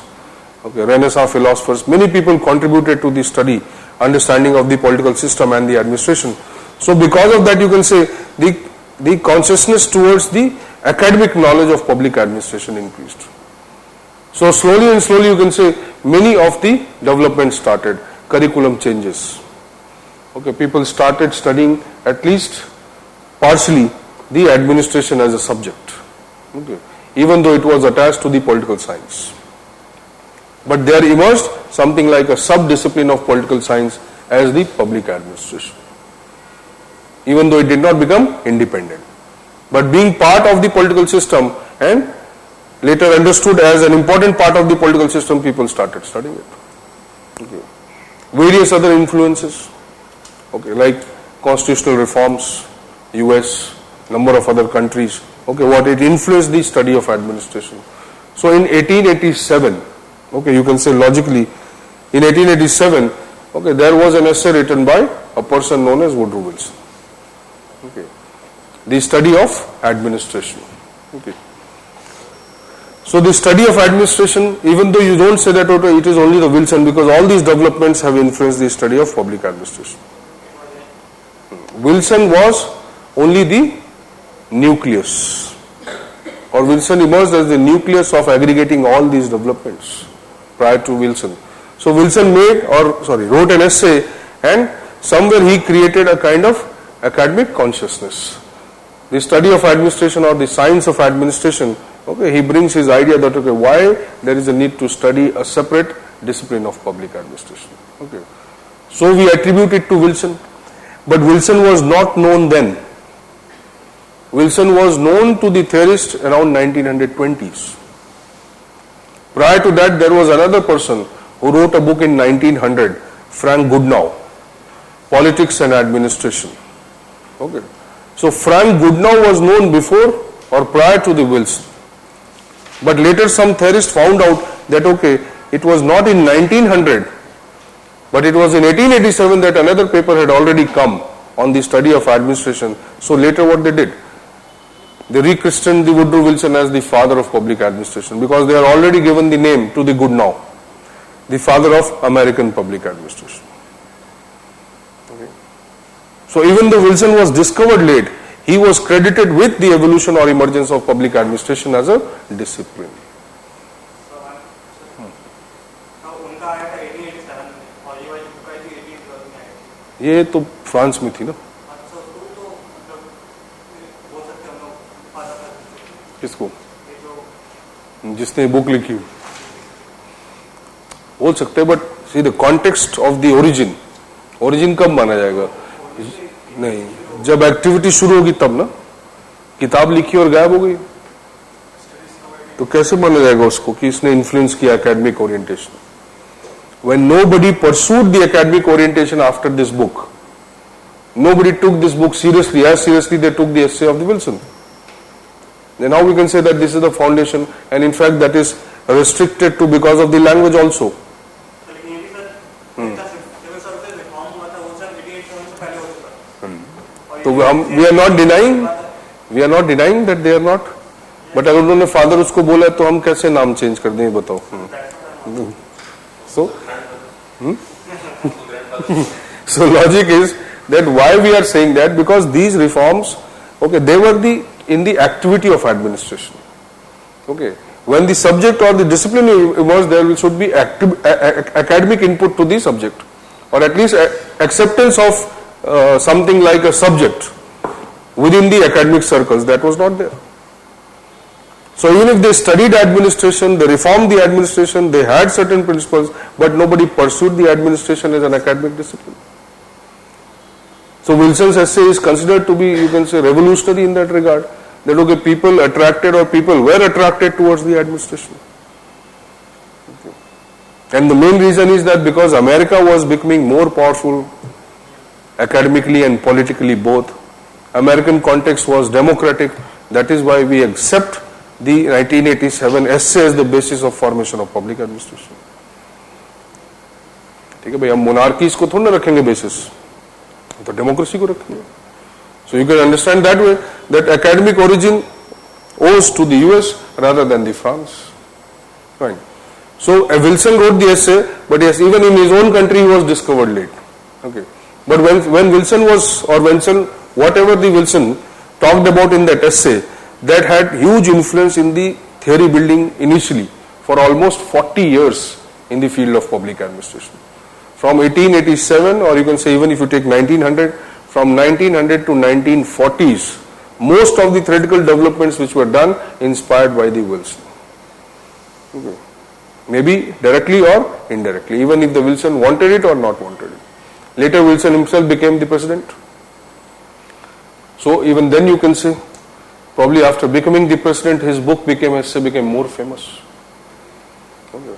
okay, Renaissance philosophers, many people contributed to the study, understanding of the political system and the administration. So because of that, you can say the consciousness towards the academic knowledge of public administration increased. So slowly and slowly, you can say many of the developments started, curriculum changes. Okay, people started studying at least partially the administration as a subject, okay, even though it was attached to the political science. But there emerged something like a sub-discipline of political science as the public administration, even though it did not become independent. But being part of the political system and later understood as an important part of the political system, people started studying it. Okay. Various other influences, okay, like constitutional reforms, US, number of other countries, okay, what it influenced the study of administration. So in 1887, okay, you can say logically, in 1887, okay, there was an essay written by a person known as Woodrow Wilson. Okay, the study of administration. Okay. So the study of administration, even though you don't say that it is only the Wilson, because all these developments have influenced the study of public administration. Wilson was only the nucleus, or Wilson emerged as the nucleus of aggregating all these developments prior to Wilson. So Wilson wrote an essay, and somewhere he created a kind of academic consciousness. The study of administration or the science of administration, okay, he brings his idea that, okay, why there is a need to study a separate discipline of public administration. Okay. So we attribute it to Wilson, but Wilson was not known then. Wilson was known to the theorists around 1920s. Prior to that, there was another person who wrote a book in 1900, Frank Goodenough, Politics and Administration. Okay. So Frank Goodenough was known before or prior to the Wilson. But later some theorists found out that okay, it was not in 1900, but it was in 1887 that another paper had already come on the study of administration. So later what they did? They rechristened the Woodrow Wilson as the father of public administration because they are already given the name to the Goodenough, the father of American public administration. Okay. So even though Wilson was discovered late, he was credited with the evolution or emergence of public administration as a discipline. उनका आया था 1887 में और ये वाली book आई थी 1812 में आई थी। ये तो फ्रांस में थी ना? अच्छा उसको तो मतलब बोल सकते हम लोग फादर का किसको? ये जो जिसने बुक लिखी बोल सकते हैं, but see the context of the origin कब माना जाएगा? नहीं, जब एक्टिविटी शुरू होगी तब ना। किताब लिखी और गायब हो गई तो कैसे माना जाएगा उसको कि इसने इन्फ्लुएंस किया academic orientation? When nobody pursued the academic orientation after this book, nobody took this book seriously as seriously they took the essay of the Wilson. Then how we can say that this is the foundation, and in fact that is restricted to because of the language also. लेकिन ये भी sir इनका civil services reform हुआ था वो sir 1887 से पहले हो चुका। तो हम we are not denying that they are not, but अगर उन्होंने फादर उसको बोला तो हम कैसे नाम चेंज कर दें बताओ? So so logic is that why we are saying that, because these reforms, okay, they were in the activity of administration. Okay, when the subject or the discipline emerged, there should be academic input to the subject, or at least acceptance of something like a subject within the academic circles. That was not there. So even if they studied administration, they reformed the administration, they had certain principles, but nobody pursued the administration as an academic discipline. So Wilson's essay is considered to be, you can say, revolutionary in that regard. That okay, people were attracted towards the administration. Okay. And the main reason is that because America was becoming more powerful academically and politically both, American context was democratic. That is why we accept the 1987 essay as the basis of formation of public administration. ठीक है भाई, हम monarchies को थोड़ा ना रखेंगे basis, तो democracy को रखेंगे. So you can understand that way that academic origin owes to the US rather than the France. Fine. So Wilson wrote the essay, but yes, even in his own country he was discovered late. Okay. But when Wilson whatever the Wilson talked about in that essay, that had huge influence in the theory building initially for almost 40 years in the field of public administration. From 1887, or you can say even if you take 1900, from 1900 to 1940s, most of the theoretical developments which were done inspired by the Wilson. Okay. Maybe directly or indirectly, even if the Wilson wanted it or not wanted it. Later Wilson himself became the president. So even then you can say, probably after becoming the president, his book became more famous. Okay.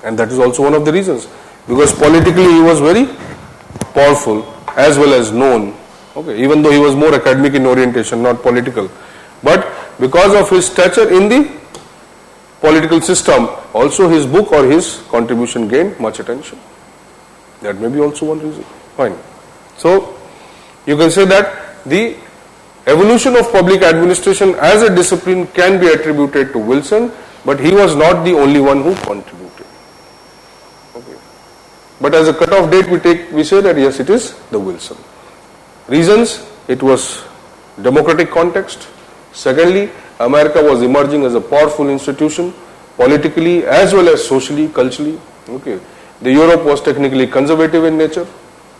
And that is also one of the reasons. Because politically he was very powerful as well as known. Okay. Even though he was more academic in orientation, not political. But because of his stature in the political system, also his book or his contribution gained much attention. That may be also one reason. Fine. So you can say that the evolution of public administration as a discipline can be attributed to Wilson, but he was not the only one who contributed. Okay. But as a cut-off date we say that yes, it is the Wilson. Reasons: it was democratic context. Secondly, America was emerging as a powerful institution, politically as well as socially, culturally. Okay. The Europe was technically conservative in nature.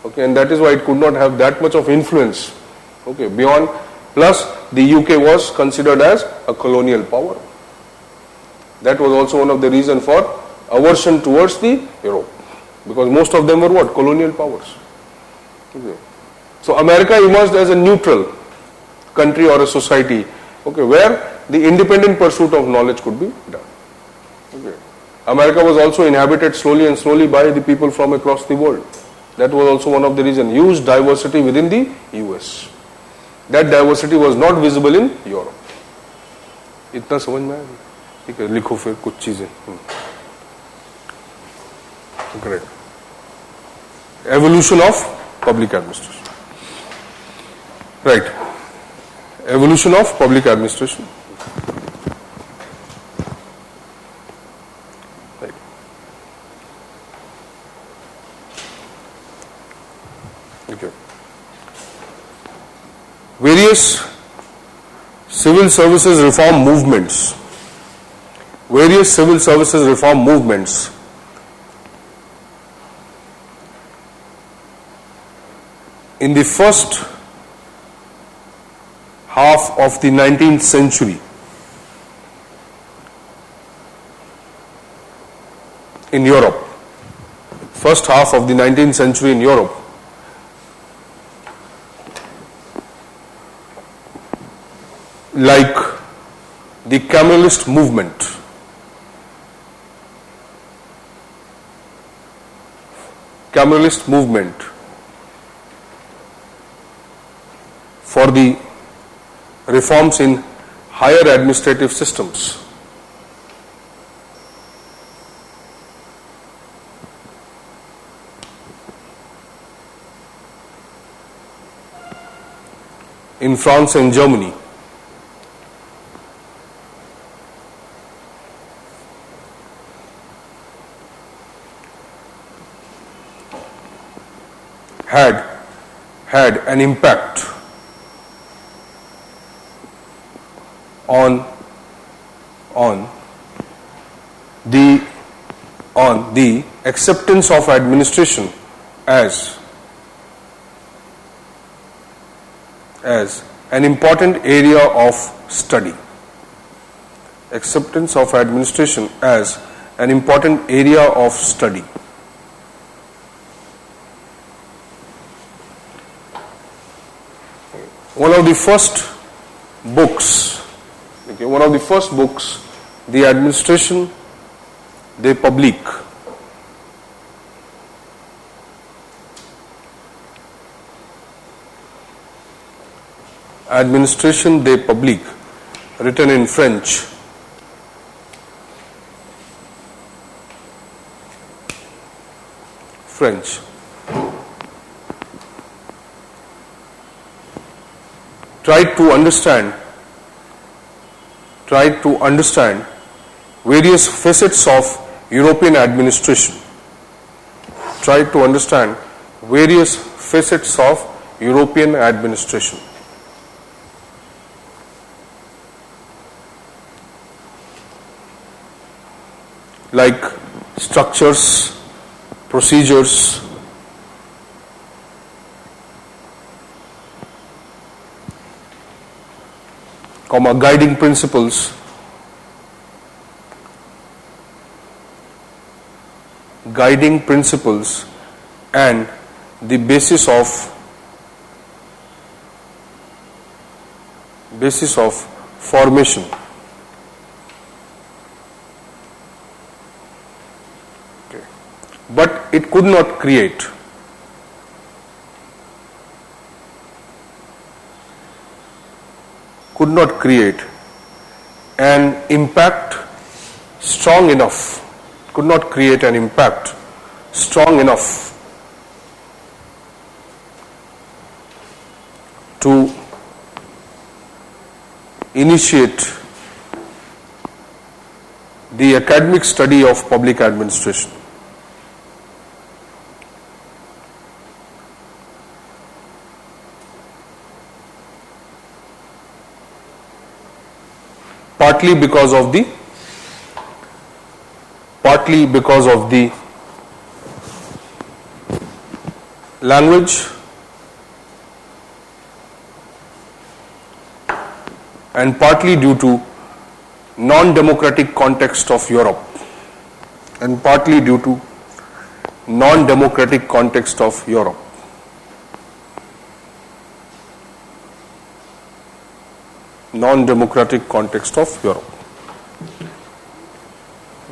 Okay, and that is why it could not have that much of influence. Okay, beyond. Plus, the UK was considered as a colonial power. That was also one of the reasons for aversion towards the Europe, because most of them were what? Colonial powers. Okay. So America emerged as a neutral country or a society, okay, where the independent pursuit of knowledge could be done. Okay. America was also inhabited slowly and slowly by the people from across the world. That was also one of the reasons. Huge diversity within the US. That diversity was not visible in Europe. इतना समझ में आया? ठीक है, लिखो फिर कुछ चीजें. Correct. Evolution of public administration. Right. Evolution of public administration. Right. Okay. Various civil services reform movements. Various civil services reform movements in the first half of the 19th century in Europe, first half of the 19th century in Europe, like the Cameralist movement, for the reforms in higher administrative systems. In France and Germany. Had an impact on the acceptance of administration as an important area of study. Acceptance of administration as an important area of study. One of the first books, the Administration des Publics. Administration des Publics, written in French. Tried to understand various facets of European administration. Like structures, procedures, guiding principles, and the basis of formation. Okay. But it could not create an impact strong enough to initiate the academic study of public administration. Partly because of the language and partly due to non-democratic context of Europe. and partly due to non-democratic context of Europe. Non-democratic context of Europe.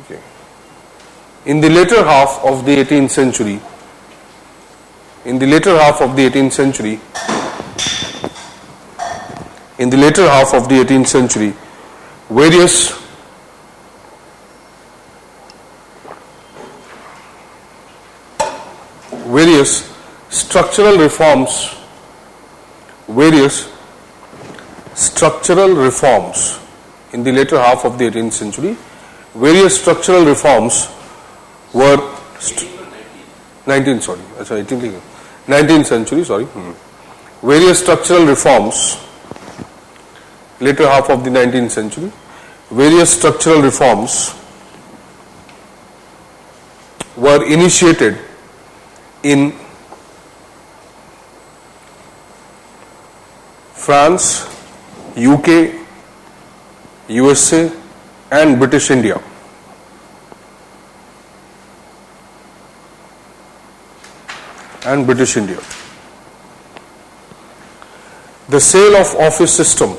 Okay. In the later half of the 18th century, various structural reforms in the later half of the 18th century, various structural reforms were 19th century, various structural reforms, later half of the 19th century, various structural reforms were initiated in France, UK, USA and British India. The sale of office system.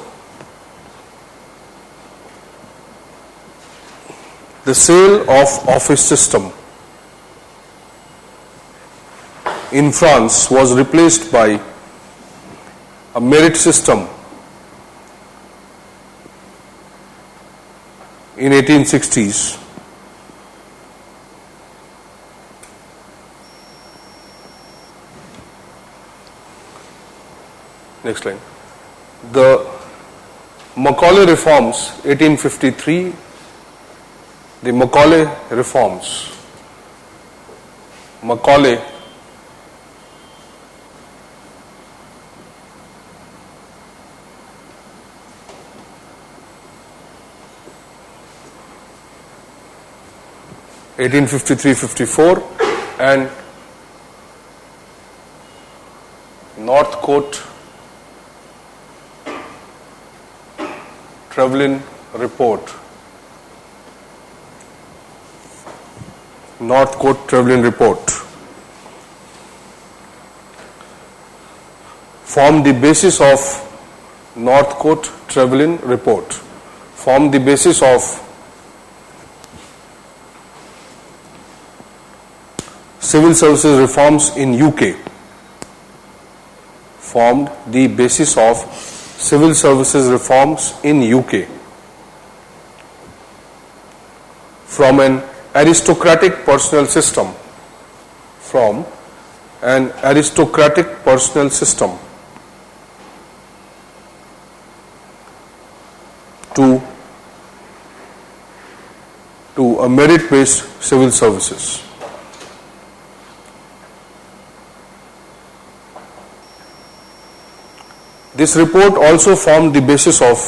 In France was replaced by a merit system in 1860s. Next line. The Macaulay reforms, 1853. The Macaulay reforms. Macaulay (1853-54) and Northcote Trevelyan report. Formed the basis of Northcote Trevelyan report. Formed the basis of civil services reforms in UK. Formed the basis of civil services reforms in UK. From an aristocratic personal system. To a merit-based civil services. This report also formed the basis of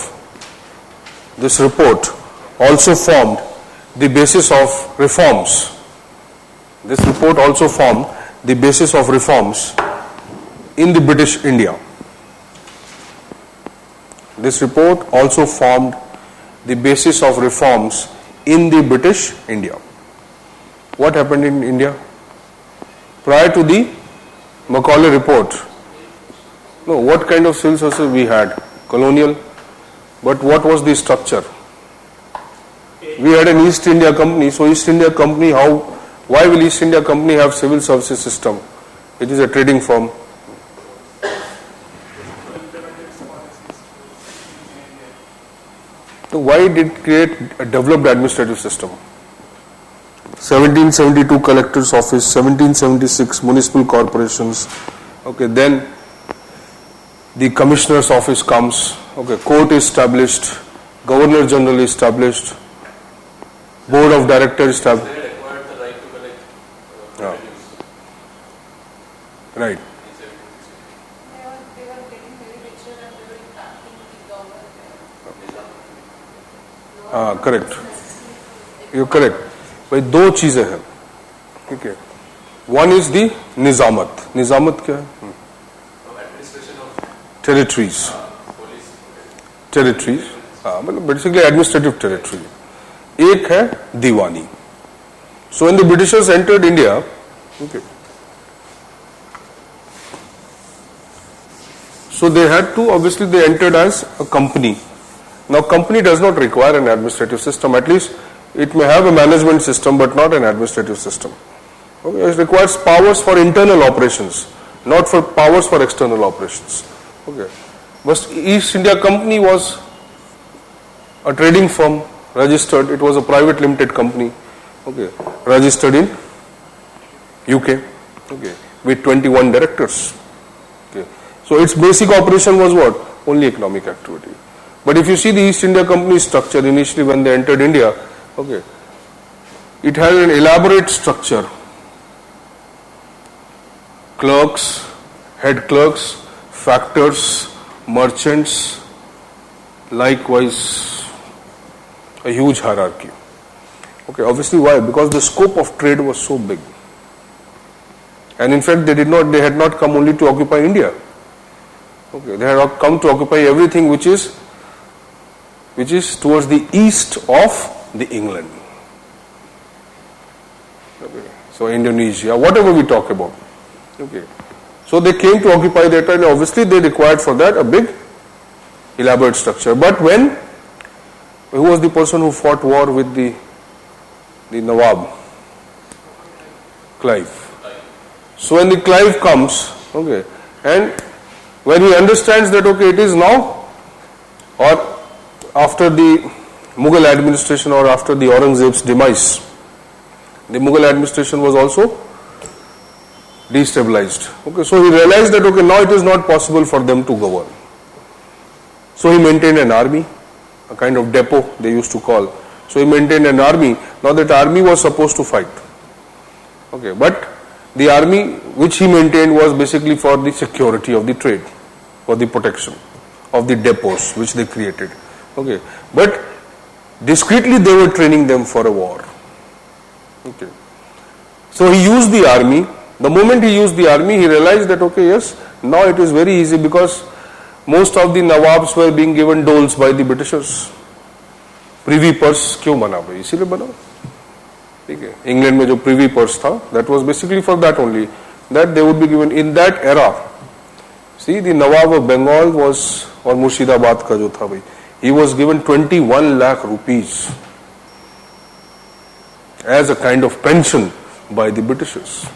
reforms. This report also formed the basis of reforms in the British India. This report also formed the basis of reforms in the British India. What happened in India? Prior to the Macaulay report, no, what kind of civil services we had? Colonial. But what was the structure? We had an East India Company. So East India Company, why will East India Company have civil services system? It is a trading firm. So why did it create a developed administrative system? 1772 Collector's Office, 1776 Municipal Corporations. Okay, then the Commissioner's Office comes. Okay, court is established, Governor General is established, Board of Directors established. They had acquired the right to collect revenues Right. in 1760. They were getting very richer and they were impacting the government. Correct. You're correct. भाई दो चीजें हैं, ठीक है. One is the निजामत. निजामत क्या है? Administration of Territories. police. मतलब basically administrative territory. एक है दीवानी. So when the Britishers entered India, okay, so they had to, obviously they entered as a company. Now company does not require an administrative system, at least it may have a management system but not an administrative system. Okay, it requires powers for internal operations, not for powers for external operations. Okay. But East India Company was a trading firm, registered, it was a private limited company, okay, registered in UK, okay, with 21 directors. Okay. So its basic operation was what? Only economic activity. But if you see the East India Company structure initially when they entered India, okay, it had an elaborate structure. Clerks, head clerks, factors, merchants, likewise a huge hierarchy. Okay, obviously why? Because the scope of trade was so big. And in fact they had not come only to occupy India. Okay, they had come to occupy everything which is towards the east of the England. Okay. So Indonesia, whatever we talk about. Okay. So they came to occupy that and obviously they required for that a big elaborate structure. But who was the person who fought war with the Nawab? Clive. So when the Clive comes, okay, and when he understands that okay, it is now or after the Mughal administration or after the Aurangzeb's demise, the Mughal administration was also destabilized. Okay, so he realized that okay, now it is not possible for them to govern. So he maintained an army, a kind of depot they used to call. So he maintained an army. Now that army was supposed to fight. Okay, but the army which he maintained was basically for the security of the trade, for the protection of the depots which they created. Okay, but discreetly they were training them for a war. Okay, so he used the army. The moment he used the army, he realized that okay, yes, now it is very easy because most of the Nawabs were being given doles by the Britishers. Privy purse क्यों बना भाई? इसीलिए बना. ठीक है. England में जो privy purse था, that was basically for that only. That they would be given in that era. See, the Nawab of Bengal was, or Murshidabad का जो था भाई, he was given 21 lakh rupees as a kind of pension by the Britishers.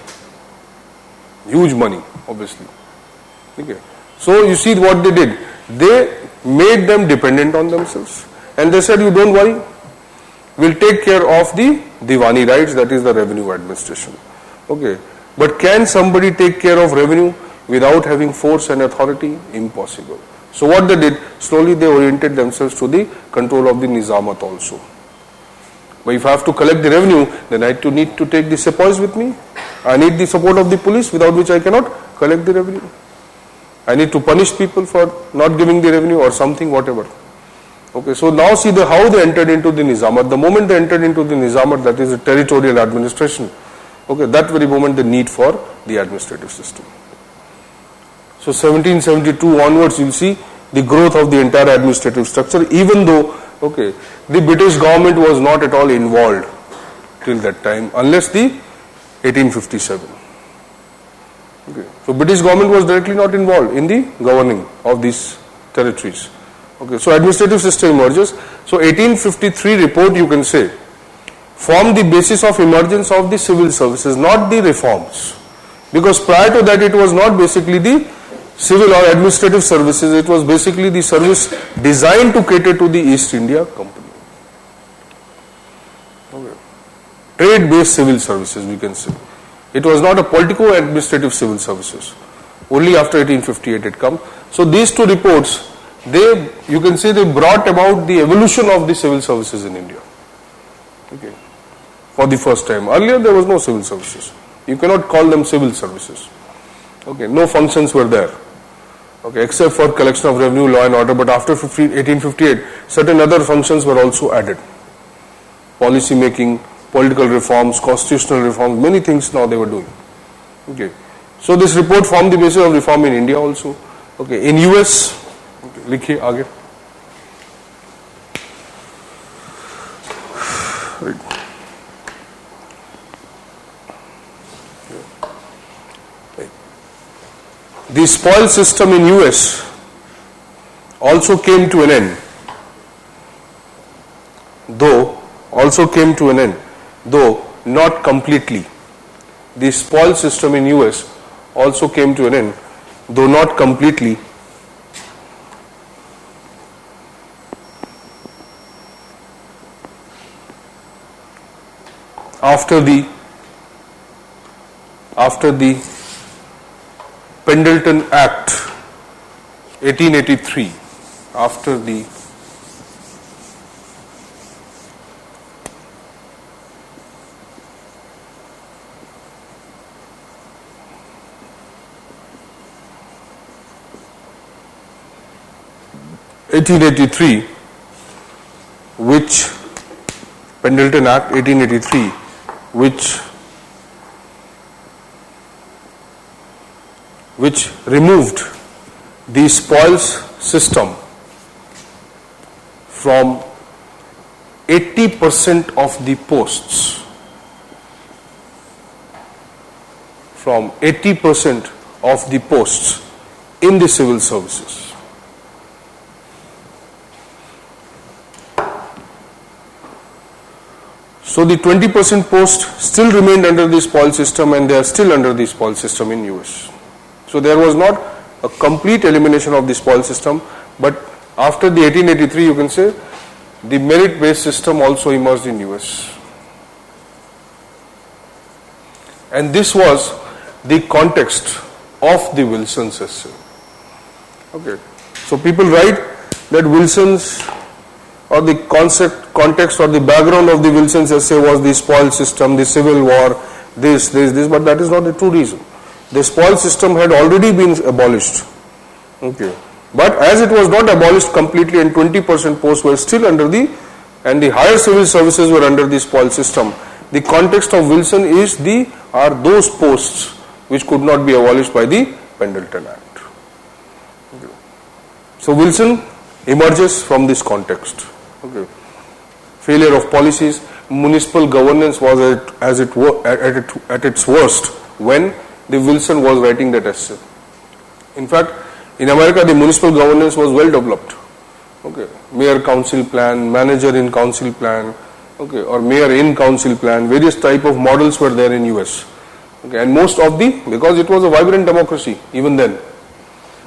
Huge money, obviously. Okay. So you see what they did. They made them dependent on themselves. And they said, you don't worry, we'll take care of the Diwani rights, that is the revenue administration. Okay. But can somebody take care of revenue without having force and authority? Impossible. So what they did, slowly they oriented themselves to the control of the Nizamat also. But if I have to collect the revenue, then I need to take the sepoys with me. I need the support of the police, without which I cannot collect the revenue. I need to punish people for not giving the revenue or something, whatever. Okay, so now see how they entered into the Nizamat. The moment they entered into the Nizamat, that is the territorial administration, okay, that very moment the need for the administrative system. So 1772 onwards, you'll see the growth of the entire administrative structure, even though, okay, the British government was not at all involved till that time, unless the 1857. Okay. So British government was directly not involved in the governing of these territories. Okay, so administrative system emerges. So 1853 report, you can say, formed the basis of emergence of the civil services, not the reforms. Because prior to that, it was not basically the civil or administrative services, it was basically the service designed to cater to the East India Company. Okay. Trade-based civil services, we can say. It was not a politico-administrative civil services. Only after 1858 it come. So these two reports, you can say they brought about the evolution of the civil services in India. Okay. For the first time. Earlier there was no civil services. You cannot call them civil services. Okay. No functions were there. Okay. Except for collection of revenue, law and order. But after 1858, certain other functions were also added. Policy making, political reforms, constitutional reforms, many things now they were doing. Okay. So this report formed the basis of reform in India also. Okay. In US, okay, लिखिए आगे. Right. the spoil system in US also came to an end, though not completely. The spoil system in US also came to an end, though not completely. After the Pendleton Act 1883, after the which Pendleton Act 1883, which removed the spoils system from 80% of the posts, in the civil services. So the 20% post still remained under the spoil system, and they are still under the spoil system in US. So there was not a complete elimination of the spoil system, but after the 1883, you can say the merit-based system also emerged in US. And this was the context of the Wilson's essay. Okay. So people write that Wilson's, or the context or the background of the Wilson's essay was the spoil system, the civil war, this, but that is not the true reason. The spoil system had already been abolished. Okay. But as it was not abolished completely and 20% posts were still under and the higher civil services were under the spoil system, the context of Wilson are those posts which could not be abolished by the Pendleton Act. Okay. So Wilson emerges from this context. Okay. Failure of policies, municipal governance was at its worst when the Wilson was writing that essay. In fact, in America, the municipal governance was well developed. Okay, mayor council plan, manager in council plan, okay, or mayor in council plan, various type of models were there in US. Okay, and most of because it was a vibrant democracy even then,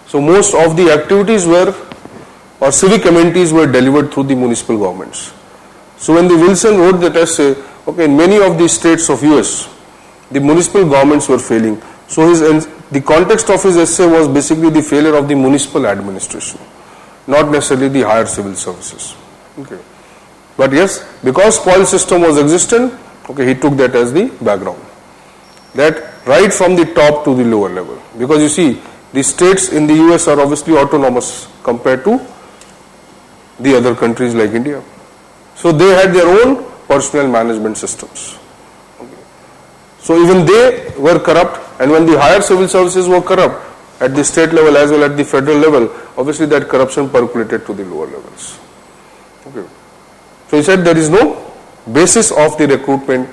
so most of the activities or civic amenities were delivered through the municipal governments. So when the Wilson wrote that essay, okay, in many of the states of US, the municipal governments were failing. So the context of his essay was basically the failure of the municipal administration, not necessarily the higher civil services. Okay. But yes, because spoil system was existent, okay, he took that as the background. That right from the top to the lower level. Because you see, the states in the US are obviously autonomous compared to the other countries like India. So they had their own personnel management systems. Okay. So even they were corrupt, and when the higher civil services were corrupt at the state level as well as at the federal level, obviously that corruption percolated to the lower levels. Okay. So he said there is no basis of the recruitment.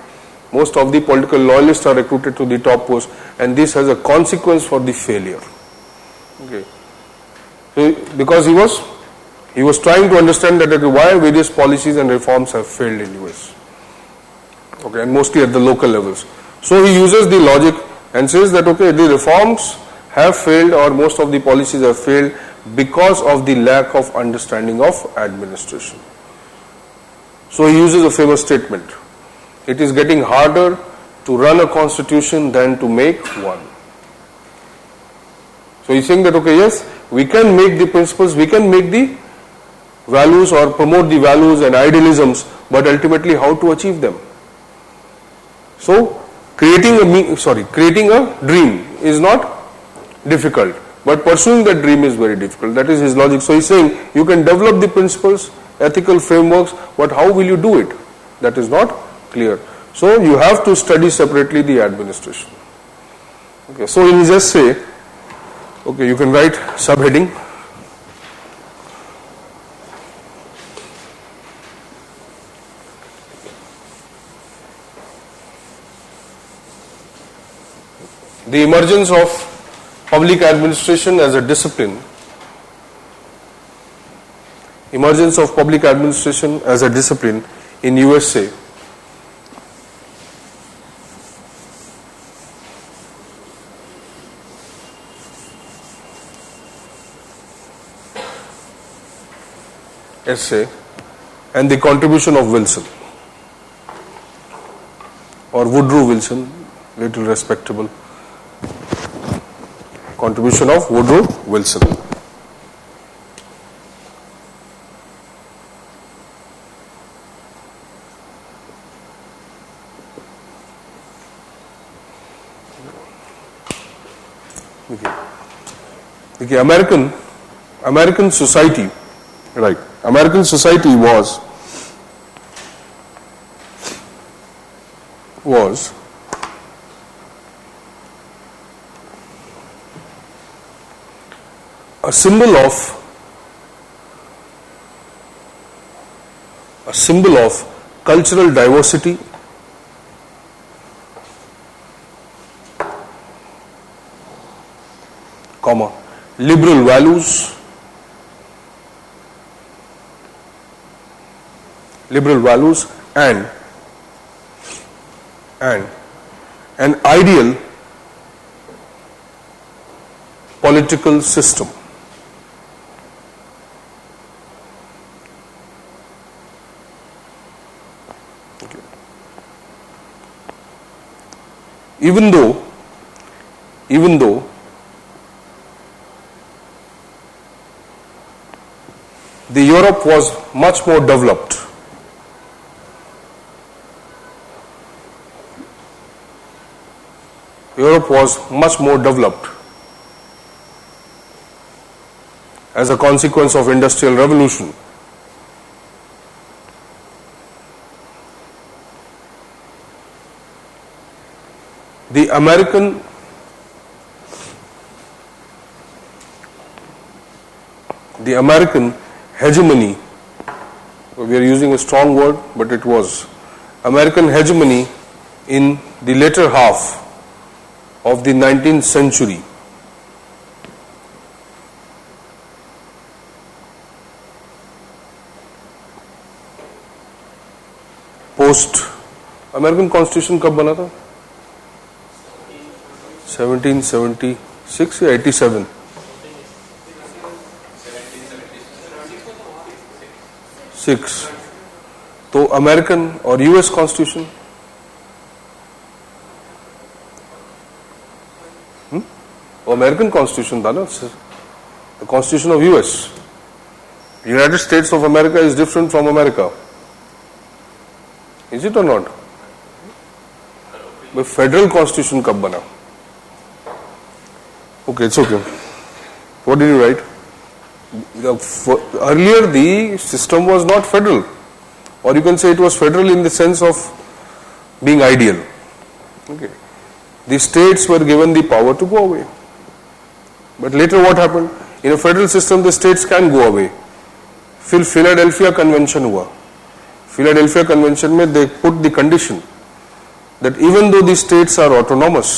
Most of the political loyalists are recruited to the top post, and this has a consequence for the failure. Okay. So because he was trying to understand that why various policies and reforms have failed in US. Okay, and mostly at the local levels. So he uses the logic and says that okay, the reforms have failed, or most of the policies have failed because of the lack of understanding of administration. So he uses a famous statement: it is getting harder to run a constitution than to make one. So he's saying that okay, yes, we can make the principles, we can make the values or promote the values and idealisms, but ultimately how to achieve them? So creating a dream is not difficult, but pursuing that dream is very difficult. That is his logic. So he's saying you can develop the principles, ethical frameworks, but how will you do it? That is not clear. So you have to study separately the administration. Okay. So in his essay, okay, you can write subheading: the emergence of public administration as a discipline, emergence of public administration as a discipline in USA essay, and the contribution of Wilson or Woodrow Wilson, little respectable, contribution of Woodrow Wilson. Okay, American society, right? American society was a symbol of cultural diversity, comma, liberal values, and an ideal political system. Okay. Even though the Europe was much more developed, as a consequence of Industrial Revolution. The American hegemony, we are using a strong word, but it was American hegemony in the later half of the 19th century post American constitution कब बना था? 1776 या 87? तो American और US constitution American constitution था ना, the constitution of US. United states of America is different from America. Is it और not? Federal constitution कब बना? Okay, it's okay. What did you right? Earlier the system was not federal, or you can say it was federal in the sense of being ideal. Okay, the states were given the power to go away, but later what happened? In a federal system the states can go away. फिर Philadelphia Convention हुआ. Philadelphia Convention में they put the condition that even though the states are autonomous,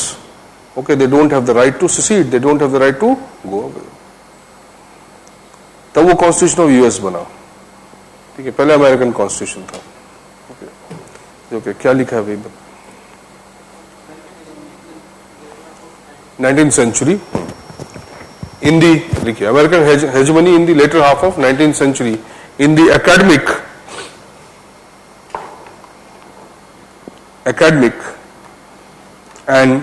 okay, they don't have the right to secede, they don't have the right to go away. तब वो constitution of US बना. ठीक है, पहले American constitution था. Okay, क्या लिखा है भाई? 19th century in the, लिखिए, American hegemony in the latter half of 19th century in the academic and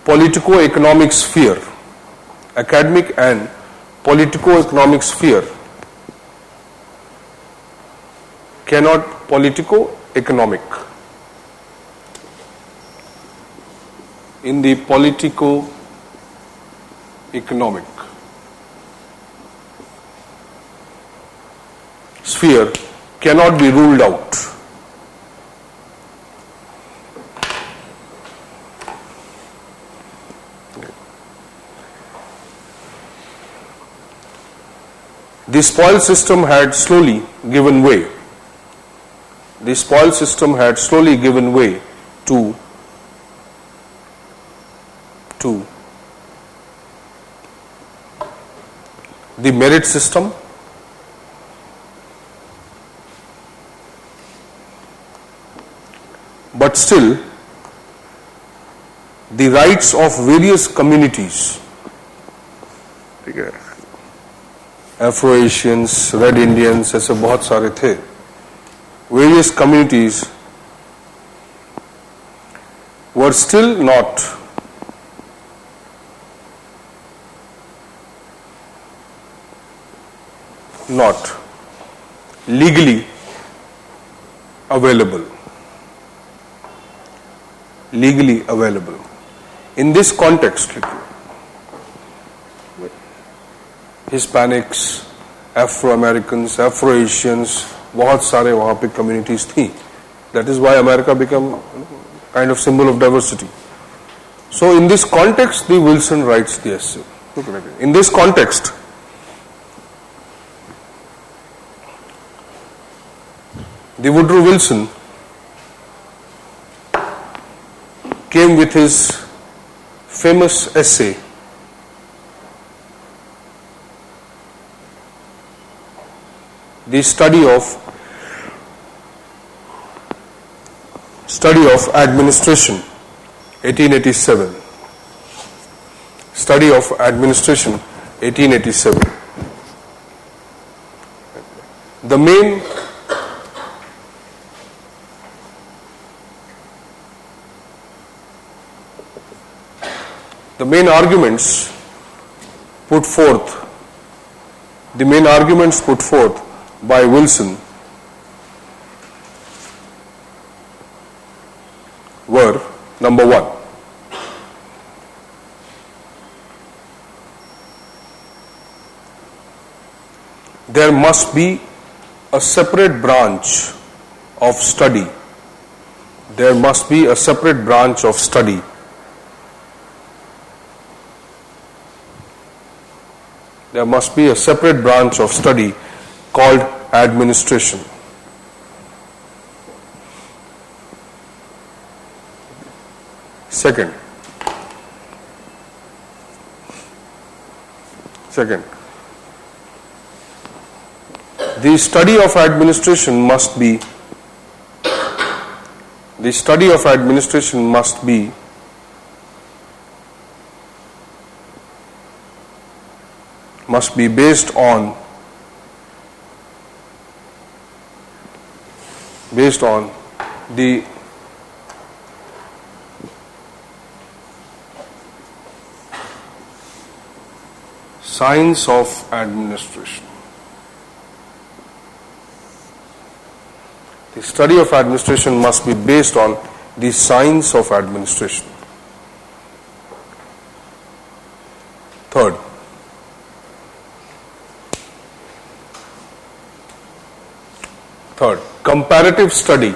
politico-economic sphere. Academic and politico-economic sphere cannot politico-economic. In the politico-economic sphere cannot be ruled out. The spoil system had slowly given way. The spoil system had slowly given way to to the merit system, but still the rights of various communities, ठीक है, Afro-Asians, Red Indians, ऐसे बहुत सारे थे, various communities were still not legally available. In this context, Hispanics, Afro-Americans, Afro-Asians, बहुत सारे वहाँ पे communities थी. That is why America became kind of symbol of diversity. So in this context, the Wilson writes the essay. In this context, the Woodrow Wilson came with his famous essay, The Study of Administration, 1887. Study of Administration, 1887. The main arguments put forth by Wilson were, number one, there must be a separate branch of study. There must be a separate branch of study called administration. Second, the study of administration must be based on the science of administration. The study of administration must be based on the science of administration. Third, comparative study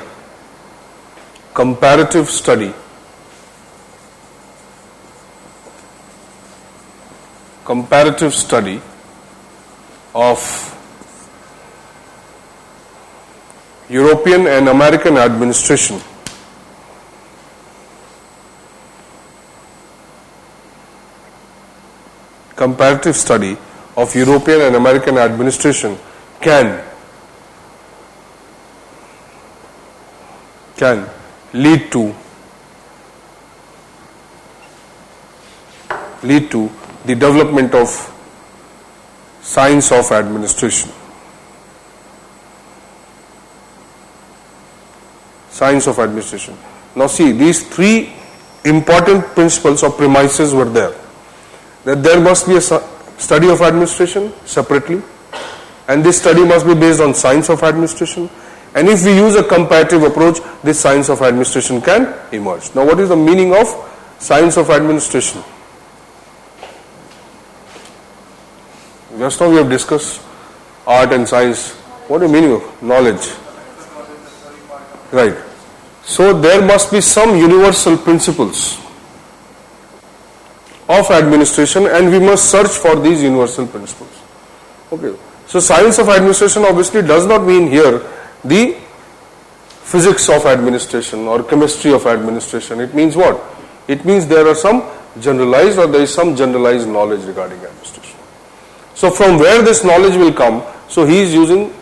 of European and American administration. Comparative study of European and American administration can lead to the development of science of administration. Now see, these three important principles or premises were there. That there must be a study of administration separately, and this study must be based on science of administration. And if we use a comparative approach, this science of administration can emerge. Now what is the meaning of science of administration? Just now we have discussed art and science. What is the meaning of knowledge? Right. So there must be some universal principles of administration, and we must search for these universal principles. Okay. So science of administration obviously does not mean here the physics of administration or chemistry of administration. It means what? It means there are some generalized or there is some generalized knowledge regarding administration. So from where this knowledge will come, so he is using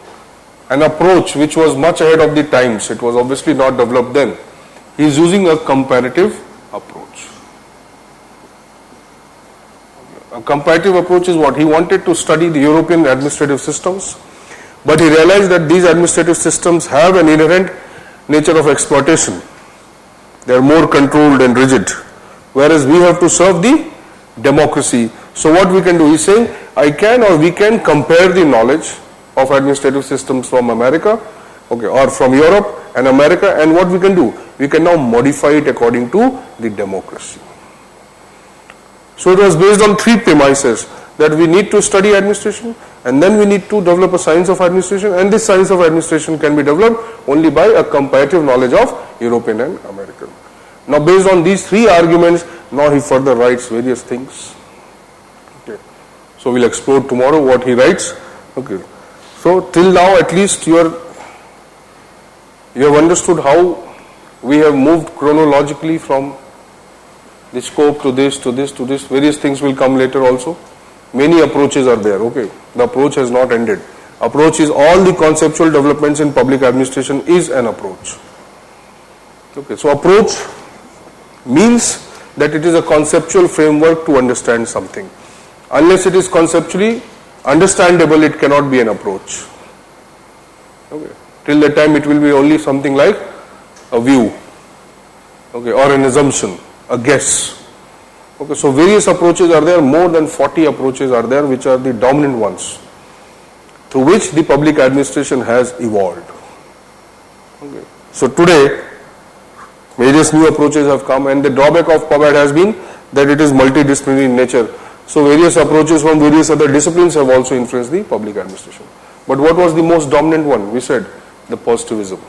an approach which was much ahead of the times. It was obviously not developed then. He is using a comparative approach. A comparative approach is what? He wanted to study the European administrative systems, but he realized that these administrative systems have an inherent nature of exploitation. They are more controlled and rigid, whereas we have to serve the democracy. So what we can do, he's saying, I can or we can compare the knowledge of administrative systems from America, okay, or from Europe and America, and what we can do, we can now modify it according to the democracy. So it was based on three premises, that we need to study administration, and then we need to develop a science of administration, and this science of administration can be developed only by a comparative knowledge of European and American. Now based on these three arguments, now he further writes various things. Okay. So we'll explore tomorrow what he writes. Okay. So till now at least you have understood how we have moved chronologically from the scope to this, to this, to this. Various things will come later also. Many approaches are there, okay. The approach has not ended. Approach is all the conceptual developments in public administration is an approach. Okay, so approach means that it is a conceptual framework to understand something. Unless it is conceptually understandable, it cannot be an approach. Okay. Till that time it will be only something like a view, okay, or an assumption, a guess. Okay, so various approaches are there, more than 40 approaches are there, which are the dominant ones, through which the public administration has evolved. Okay. So today, various new approaches have come, and the drawback of PubAD has been that it is multidisciplinary in nature. So various approaches from various other disciplines have also influenced the public administration. But what was the most dominant one? We said the positivism.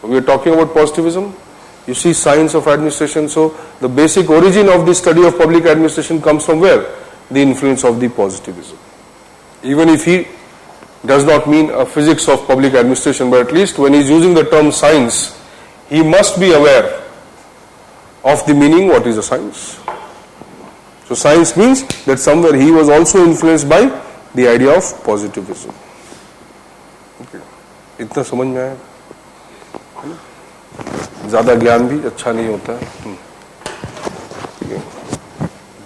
We are talking about positivism. You see science of administration, so the basic origin of the study of public administration comes from where? The influence of the positivism. Even if he does not mean a physics of public administration, but at least when he is using the term science, he must be aware of the meaning, what is a science. So science means that somewhere he was also influenced by the idea of positivism. Okay. इतना समझ में आया? ज्यादा ज्ञान भी अच्छा नहीं होता है.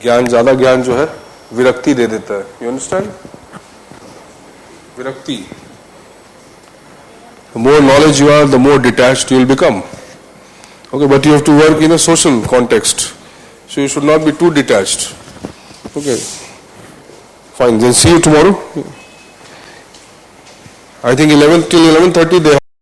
ज्ञान, ज्यादा ज्ञान जो है विरक्ति दे देता है. You understand? विरक्ति. The more knowledge you are, the more detached you will become. Okay, but you have to work in a social context. So you should not be too detached. Okay. Fine, then see you tomorrow. I think 11 till 11:30 they